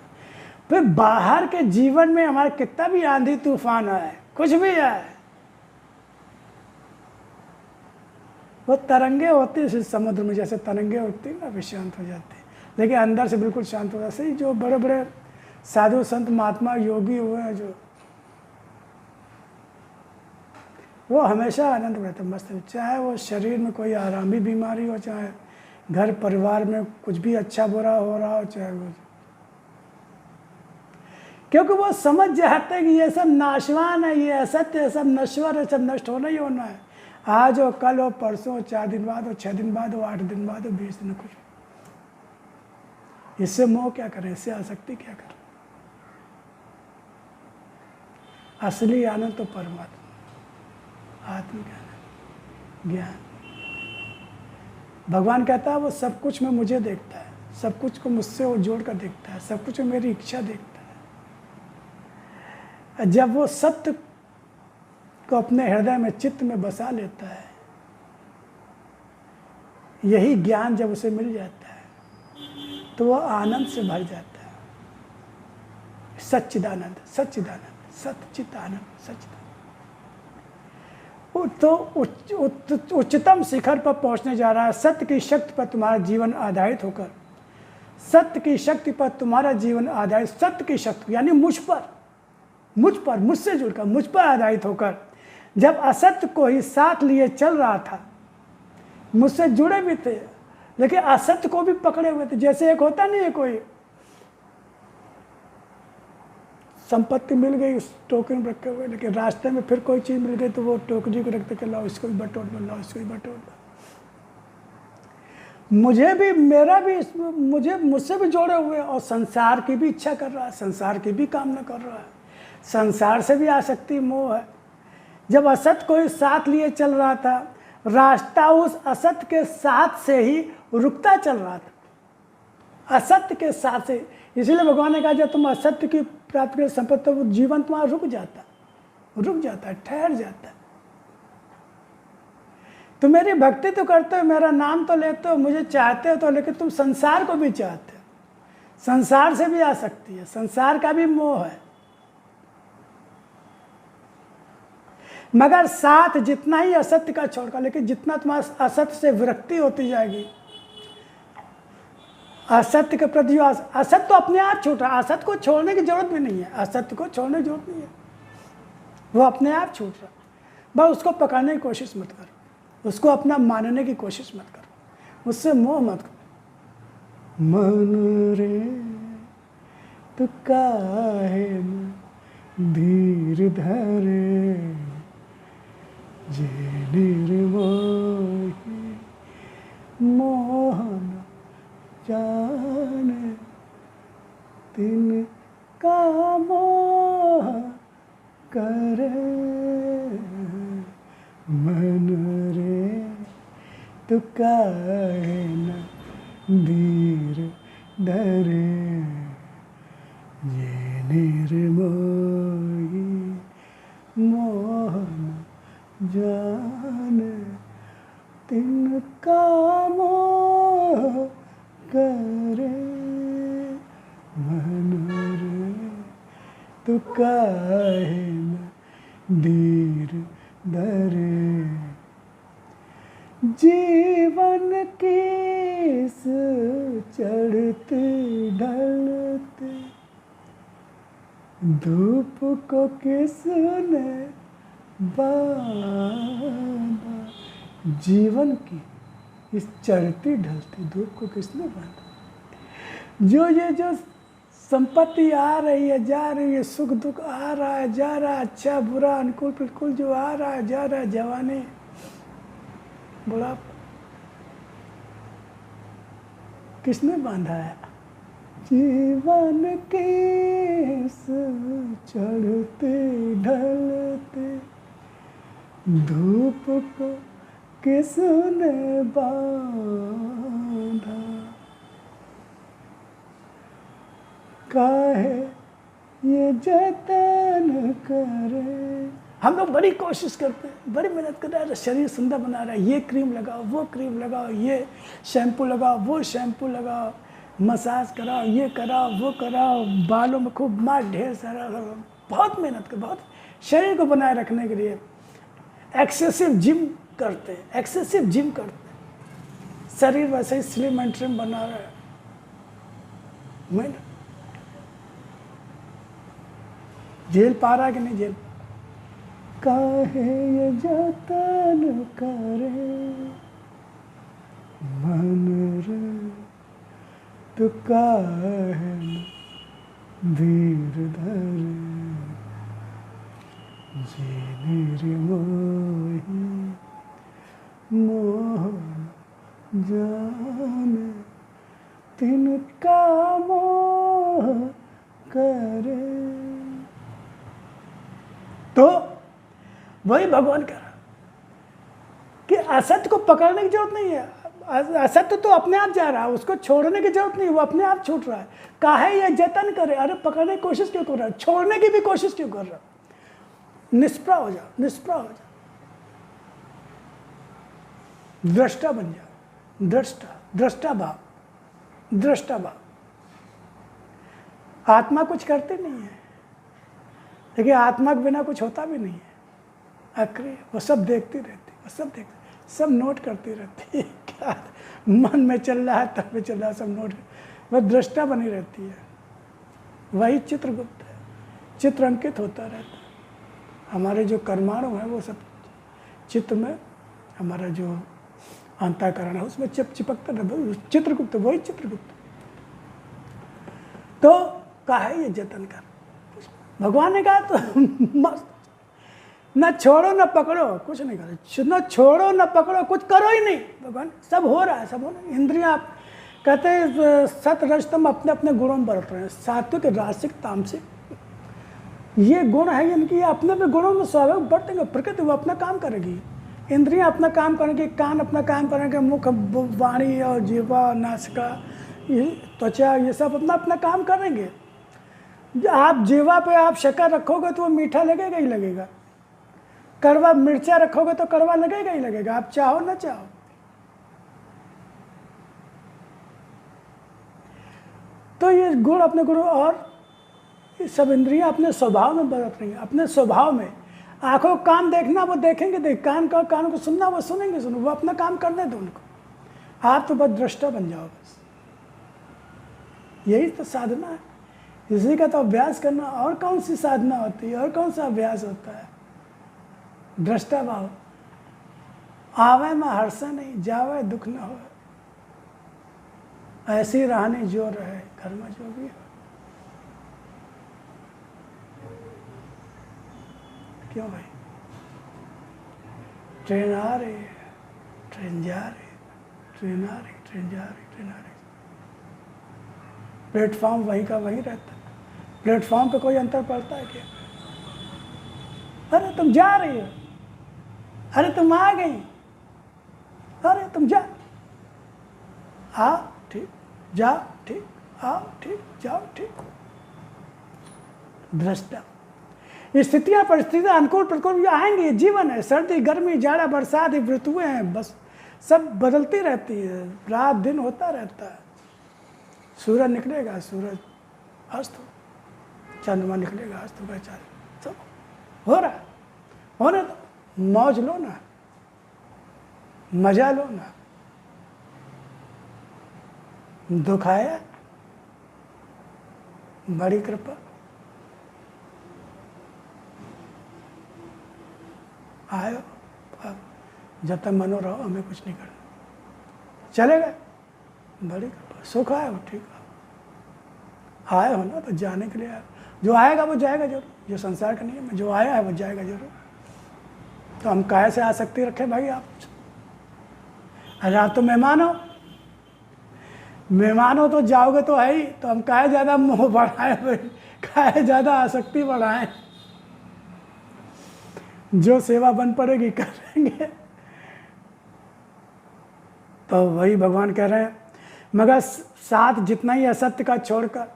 फिर बाहर के जीवन में हमारे कितना भी आंधी तूफान आए, कुछ भी आए, वो तरंगे होती है समुद्र में, जैसे तरंगे उठती है ना, फिर शांत हो जाती है, लेकिन अंदर से बिल्कुल शांत हो जाती है। जो बड़े बड़े साधु संत महात्मा योगी हुए हैं, जो वो हमेशा आनंद में रहते, मस्त, चाहे वो शरीर में कोई आरामी बीमारी हो, चाहे घर परिवार में कुछ भी अच्छा बुरा हो रहा हो, चाहे वो, क्योंकि वो समझ जाते हैं कि ये सब नाशवान है, ये असत्य है, सब नश्वर है, सब नष्ट होना ही होना है। आज हो, कल हो, परसों, 4 दिन बाद हो, 6 दिन बाद हो, 8 दिन बाद हो, 20 दिन, कुछ। इससे मोह क्या करें, इससे आसक्ति क्या करें? असली आनंद तो परमात्मा, आत्मिक आनंद, ज्ञान। भगवान कहता है वो सब कुछ में मुझे देखता है, सब कुछ को मुझसे वो जोड़ कर देखता है, सब कुछ में मेरी इच्छा देखता है। जब वो सत्य को अपने हृदय में, चित्त में बसा लेता है, यही ज्ञान जब उसे मिल जाता है तो वो आनंद से भर जाता है। सच्चिदानंद, सच्चिदानंद, सच्चित आनंद, सच्चिदानंद। तो उच्चतम शिखर पर पहुंचने जा रहा है। सत्य की शक्ति पर तुम्हारा जीवन आधारित होकर, सत्य की शक्ति पर तुम्हारा जीवन आधारित, सत्य की शक्ति यानी मुझ पर, मुझसे जुड़कर, मुझ पर आधारित होकर, जब असत्य को ही साथ लिए चल रहा था, मुझसे जुड़े भी थे लेकिन असत्य को भी पकड़े हुए थे। जैसे एक होता नहीं है, कोई संपत्ति मिल गई उस टोकरी में रखे हुए, लेकिन रास्ते में फिर कोई चीज़ मिल गई तो वो टोकरी को रखते के लाओ, इसको भी बटोर दो, लाओ इसको भी बटोर दो। मुझसे भी जोड़े हुए, और संसार की भी इच्छा कर रहा है, संसार की भी कामना कर रहा है, संसार से भी आसक्ति मोह है। जब असत्य को ही साथ लिए चल रहा था, रास्ता उस असत्य के साथ से ही रुकता चल रहा था, असत्य के साथ से। इसीलिए भगवान ने कहा जब तुम असत्य की प्राप्ति कर संपत्ति, तो जीवन तुम्हारा रुक जाता है, ठहर जाता है। तुम मेरी भक्ति तो करते हो, मेरा नाम तो लेते हो, मुझे चाहते हो तो, लेकिन तुम संसार को भी चाहते हो, संसार से भी आसक्ति है, संसार का भी मोह है। मगर साथ जितना ही असत्य का छोड़कर, लेकिन जितना तुम्हारा असत्य से विरक्ति होती जाएगी, असत्य के प्रति, असत्य तो अपने आप छूट रहा है, असत्य को छोड़ने की जरूरत भी नहीं है, असत्य को छोड़ने की जरूरत नहीं है, वो अपने आप छूट रहा है। बस उसको पकड़ने की कोशिश मत करो, उसको अपना मानने की कोशिश मत करो, उससे मोह मत करो। मन रे तू काहे न धीर धरे, जे निर्मोही मोहन जाने, तिन का मोह करे। मन रे तू काहे न धीर धरे, ये निर्मोही मोहन जाने, तिनका मोह करे। मन रे तू काहे न धीर धरे, जीवन की इस चढ़ते ढलते धूप को किसने बांधा, जीवन की इस चढ़ती ढलती धूप को किसने बांधा। जो संपत्ति आ रही है, जा रही है, सुख दुख आ रहा है, जा रहा है, अच्छा बुरा अनुकूल प्रतिकूल जो आ रहा है, जा रहा है, जवानी बुढ़ापा, किसने बांधा है? जीवन के इस चढ़ते ढलते धूप को किसने बांधा, काहे ये जतन करे। हम लोग बड़ी कोशिश करते हैं, बड़ी मेहनत कर रहे हैं, शरीर सुंदर बना रहा है, ये क्रीम लगाओ, वो क्रीम लगाओ, ये शैम्पू लगाओ, वो शैम्पू लगाओ, मसाज कराओ, ये कराओ, वो कराओ, बालों में खूब मार ढेर सारा, बहुत मेहनत कर, बहुत शरीर को बनाए रखने के लिए एक्सेसिव जिम करते हैं, एक्सेसिव जिम करते हैं, शरीर वैसे ही स्लिम एंड ट्रिम बना रहा है। मेहनत झेल पा रहा है कि नहीं झेल? काहे ये जतन करे मन रे, तो काहे धीर धरे, जीने रे मोही मोह जाने, तिनका मोह करे। तो वही भगवान कह रहा कि असत्य को पकड़ने की जरूरत नहीं है, असत्य तो अपने आप जा रहा है, उसको छोड़ने की जरूरत नहीं, वो अपने आप छूट रहा है। काहे ये जतन करे, अरे पकड़ने की कोशिश क्यों कर रहा है, छोड़ने की भी कोशिश क्यों कर रहा है। निष्प्रह हो जाओ, निष्प्रह हो जाओ, दृष्टा बन जाओ, दृष्टा, दृष्टा भाव, दृष्टा भाव। आत्मा कुछ करती नहीं है, लेकिन आत्मा के बिना कुछ होता भी नहीं है, अक्रिय, वो सब देखती रहती, वो सब देखती, सब नोट करती रहती है, क्या मन में चल रहा है, तब में चल रहा है, सब नोट, वह दृष्टा बनी रहती है। वही चित्रगुप्त है, चित्र अंकित होता रहता है। हमारे जो कर्माणु हैं वो सब चित्र में, हमारा जो अंतःकरण है उसमें चिपकता रहता, चित्रगुप्त, वही चित्रगुप्त। तो काहे ये जतन कर, भगवान ने कहा तो मस्त, न छोड़ो न पकड़ो, कुछ नहीं करो, न छोड़ो न पकड़ो, कुछ करो ही नहीं। भगवान सब हो रहा है, सब हो रहा है। इंद्रियां कहते हैं सत रजतम अपने अपने गुणों में बरत रहे हैं, सात्विक रासिक तामसिक, ये गुण है इनकी, अपने अपने गुणों में स्वाभाविक बरतेंगे। प्रकृति वो अपना काम करेगी, इंद्रियां अपना काम करेंगे, कान अपना काम करेंगे, मुख, वाणी और जीवा, नासिका, ये त्वचा, ये सब अपना अपना काम करेंगे। आप जीवा पे आप शक्कर रखोगे तो वो मीठा लगेगा ही लगेगा, कड़वा मिर्चा रखोगे तो कड़वा लगेगा ही लगेगा, आप चाहो ना चाहो। तो ये गुण अपने गुण, और ये सब इंद्रियां अपने स्वभाव में बरत रही हैं, अपने स्वभाव में। आंखों काम देखना वो देखेंगे देख, कान को सुनना वो सुनेंगे सुनो, वो अपना काम करने दो उनको, आप तो बस दृष्टा बन जाओ बस। यही तो साधना है, इसी का तो अभ्यास करना। और कौन सी साधना होती है, और कौन सा अभ्यास होता है? दृष्टा भाव। आवे में हर्ष नहीं, जावे दुख न हो, ऐसी रहनी जो रहे, घर में जो भी हो। क्यों भाई? ट्रेन आ रही है, ट्रेन जा रही है, ट्रेन आ रही, ट्रेन जा रही, ट्रेन आ रही, प्लेटफॉर्म वहीं का वहीं रहता है। प्लेटफॉर्म पे कोई अंतर पड़ता है क्या? अरे तुम जा रही हो, अरे तुम आ गई, अरे तुम जा, आ ठीक, जा ठीक, आओ ठीक, जाओ ठीक। दृष्टा स्थितियां परिस्थितियां अनुकूल प्रतिकूल आएंगी, जीवन है, सर्दी गर्मी जाड़ा बरसात, ऋतुएं हैं, बस सब बदलती रहती है, रात दिन होता रहता है। सूरज निकलेगा, सूरज अस्त हो, चंद्रमा निकलेगा, अस्त होगा, सब हो रहा है, होने दो, मौज लो ना, मजा लो ना। दुख आया, बड़ी कृपा, आयो, अब जब तक मनो रहो हमें कुछ नहीं करना, चले गए, बड़ी कृपा, सुख आया हो ठीक है, आए हो ना तो जाने के लिए आए, जो आएगा वो जाएगा जरूर, जो संसार का नियम है, जो आया है वो जाएगा जरूर। तो हम काहे से आसक्ति रखें भाई? आप अरे आप तो मेहमान हो, मेहमान हो तो जाओगे तो है ही, तो हम काहे ज़्यादा मोह बढ़ाएं भाई, काहे ज़्यादा आसक्ति बढ़ाएं? जो सेवा बन पड़ेगी करेंगे, तो वही भगवान कह रहे हैं, मगर साथ जितना ही असत्य का छोड़कर,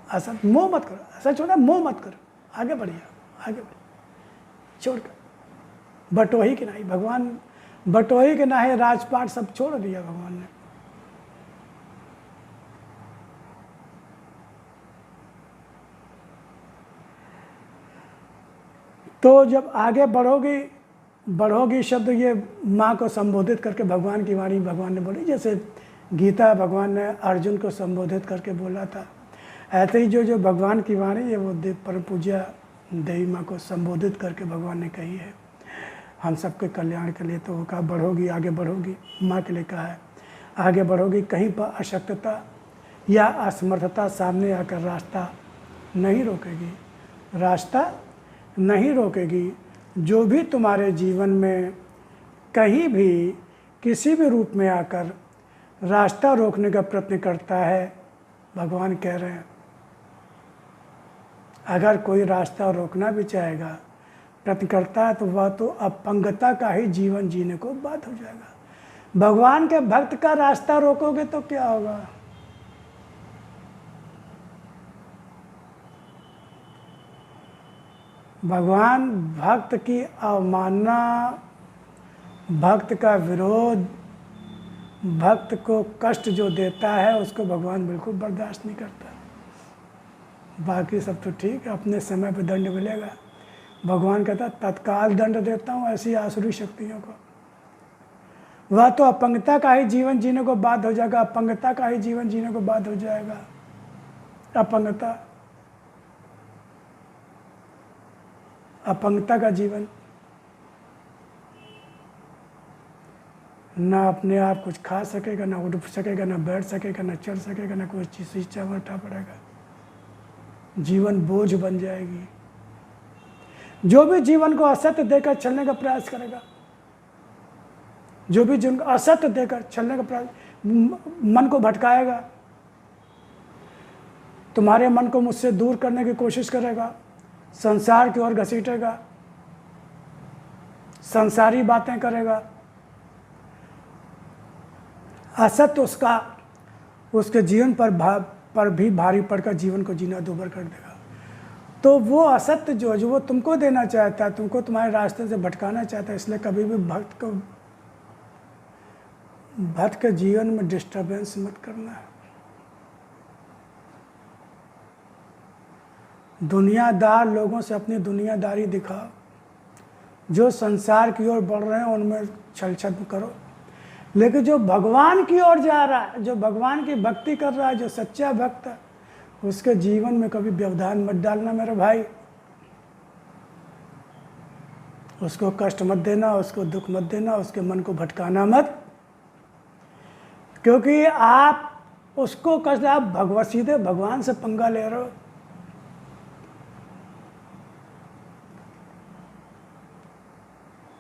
असत्य मोह मत करो, असत्य छोड़ना मोह मत करो, आगे बढ़िए, आगे बढ़िए, छोड़कर बटोही के नहीं, भगवान बटोही के नाहे राजपाट सब छोड़ दिया भगवान ने। तो जब आगे बढ़ोगी शब्द ये माँ को संबोधित करके भगवान की वाणी भगवान ने बोली, जैसे गीता भगवान ने अर्जुन को संबोधित करके बोला था, ऐसे ही जो भगवान की वाणी है वो परम पूज्य देवी माँ को संबोधित करके भगवान ने कही है हम सबके कल्याण के लिए। तो वो कहा बढ़ोगी, आगे बढ़ोगी, माँ के लिए कहा है आगे बढ़ोगी, कहीं पर अशक्तता या असमर्थता सामने आकर रास्ता नहीं रोकेगी, रास्ता नहीं रोकेगी। जो भी तुम्हारे जीवन में कहीं भी किसी भी रूप में आकर रास्ता रोकने का प्रयत्न करता है, भगवान कह रहे हैं अगर कोई रास्ता रोकना भी चाहेगा, प्रयत्न करता है, तो वह तो अपंगता का ही जीवन जीने को बाध्य हो जाएगा। भगवान के भक्त का रास्ता रोकोगे तो क्या होगा? भगवान भक्त की अवमानना, भक्त का विरोध, भक्त को कष्ट जो देता है उसको भगवान बिल्कुल बर्दाश्त नहीं करता। बाकी सब तो ठीक है, अपने समय पे दंड मिलेगा। भगवान कहता तत्काल दंड देता हूँ ऐसी आसुरी शक्तियों को। वह तो अपंगता का ही जीवन जीने को बाध्य हो जाएगा, अपंगता का ही जीवन जीने को बाध्य हो जाएगा। अपंगता का जीवन, ना अपने आप कुछ खा सकेगा, ना उठ सकेगा, ना बैठ सकेगा, ना चढ़ सकेगा, ना कोई चीज़ चावल उठा पड़ेगा, जीवन बोझ बन जाएगी। जो भी जीवन को असत्य देकर चलने का प्रयास करेगा, जो भी जीवन को असत्य देकर चलने का प्रयास, मन को भटकाएगा, तुम्हारे मन को मुझसे दूर करने की कोशिश करेगा, संसार की ओर घसीटेगा, संसारी बातें करेगा, असत्य उसके जीवन पर भी भारी पड़कर जीवन को जीना दूभर कर देगा। तो वो असत्य जो वो तुमको देना चाहता है, तुमको तुम्हारे रास्ते से भटकाना चाहता है, इसलिए कभी भी भक्त के जीवन में डिस्टर्बेंस मत करना है। दुनियादार लोगों से अपनी दुनियादारी दिखाओ, जो संसार की ओर बढ़ रहे हैं उनमें छल छद्म करो, लेकिन जो भगवान की ओर जा रहा है, जो भगवान की भक्ति कर रहा है, जो सच्चा भक्त है, उसके जीवन में कभी व्यवधान मत डालना मेरे भाई। उसको कष्ट मत देना, उसको दुख मत देना, उसके मन को भटकाना मत, क्योंकि आप उसको कष्ट, आप सीधे भगवान से पंगा ले रहे हो।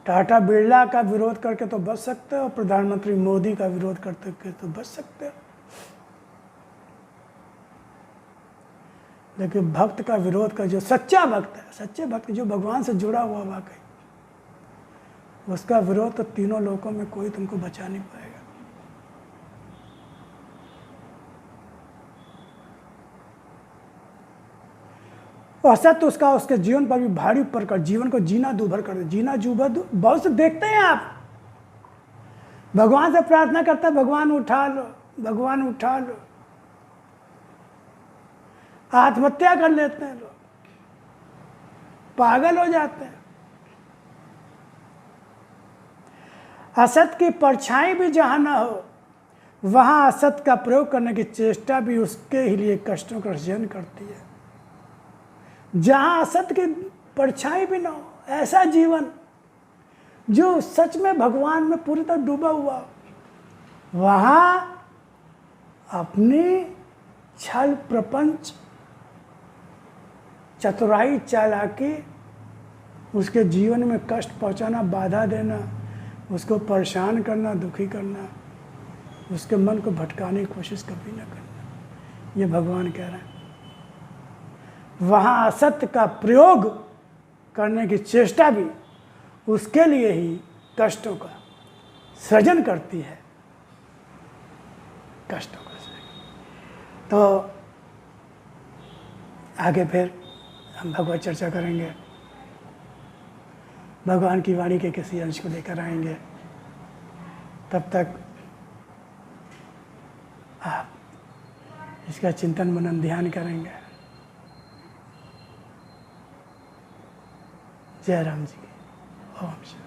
टाटा बिरला का विरोध करके तो बच सकते हो, प्रधानमंत्री मोदी का विरोध करके तो बच सकते हो, लेकिन भक्त का विरोध का, जो सच्चा भक्त है, सच्चे भक्त जो भगवान से जुड़ा हुआ वाकई, उसका विरोध तो तीनों लोकों में कोई तुमको बचा नहीं पाएगा। असत्य उसके जीवन पर भी भारी पड़कर जीवन को जीना दूभर कर दे। जीना दूभर बहुत से देखते हैं आप, भगवान से प्रार्थना करते हैं भगवान उठा लो, भगवान उठा लो, आत्महत्या कर लेते हैं लोग, पागल हो जाते हैं। असत की परछाई भी जहां ना हो, वहां असत का प्रयोग करने की चेष्टा भी उसके ही लिए कष्टों का सृजन करती है। जहां असत की परछाई भी ना हो, ऐसा जीवन जो सच में भगवान में पूरी तरह डूबा हुआ, वहां अपनी छल प्रपंच, चतुराई, चालाकी, उसके जीवन में कष्ट पहुंचाना, बाधा देना, उसको परेशान करना, दुखी करना, उसके मन को भटकाने की कोशिश कभी ना करना। ये भगवान कह रहे हैं। वहाँ असत्य का प्रयोग करने की चेष्टा भी उसके लिए ही कष्टों का सृजन करती है कष्टों को से। तो आगे फिर हम भगवत चर्चा करेंगे, भगवान की वाणी के किसी अंश को लेकर आएंगे। तब तक आप इसका चिंतन मनन ध्यान करेंगे। जय राम जी की ओम शांति।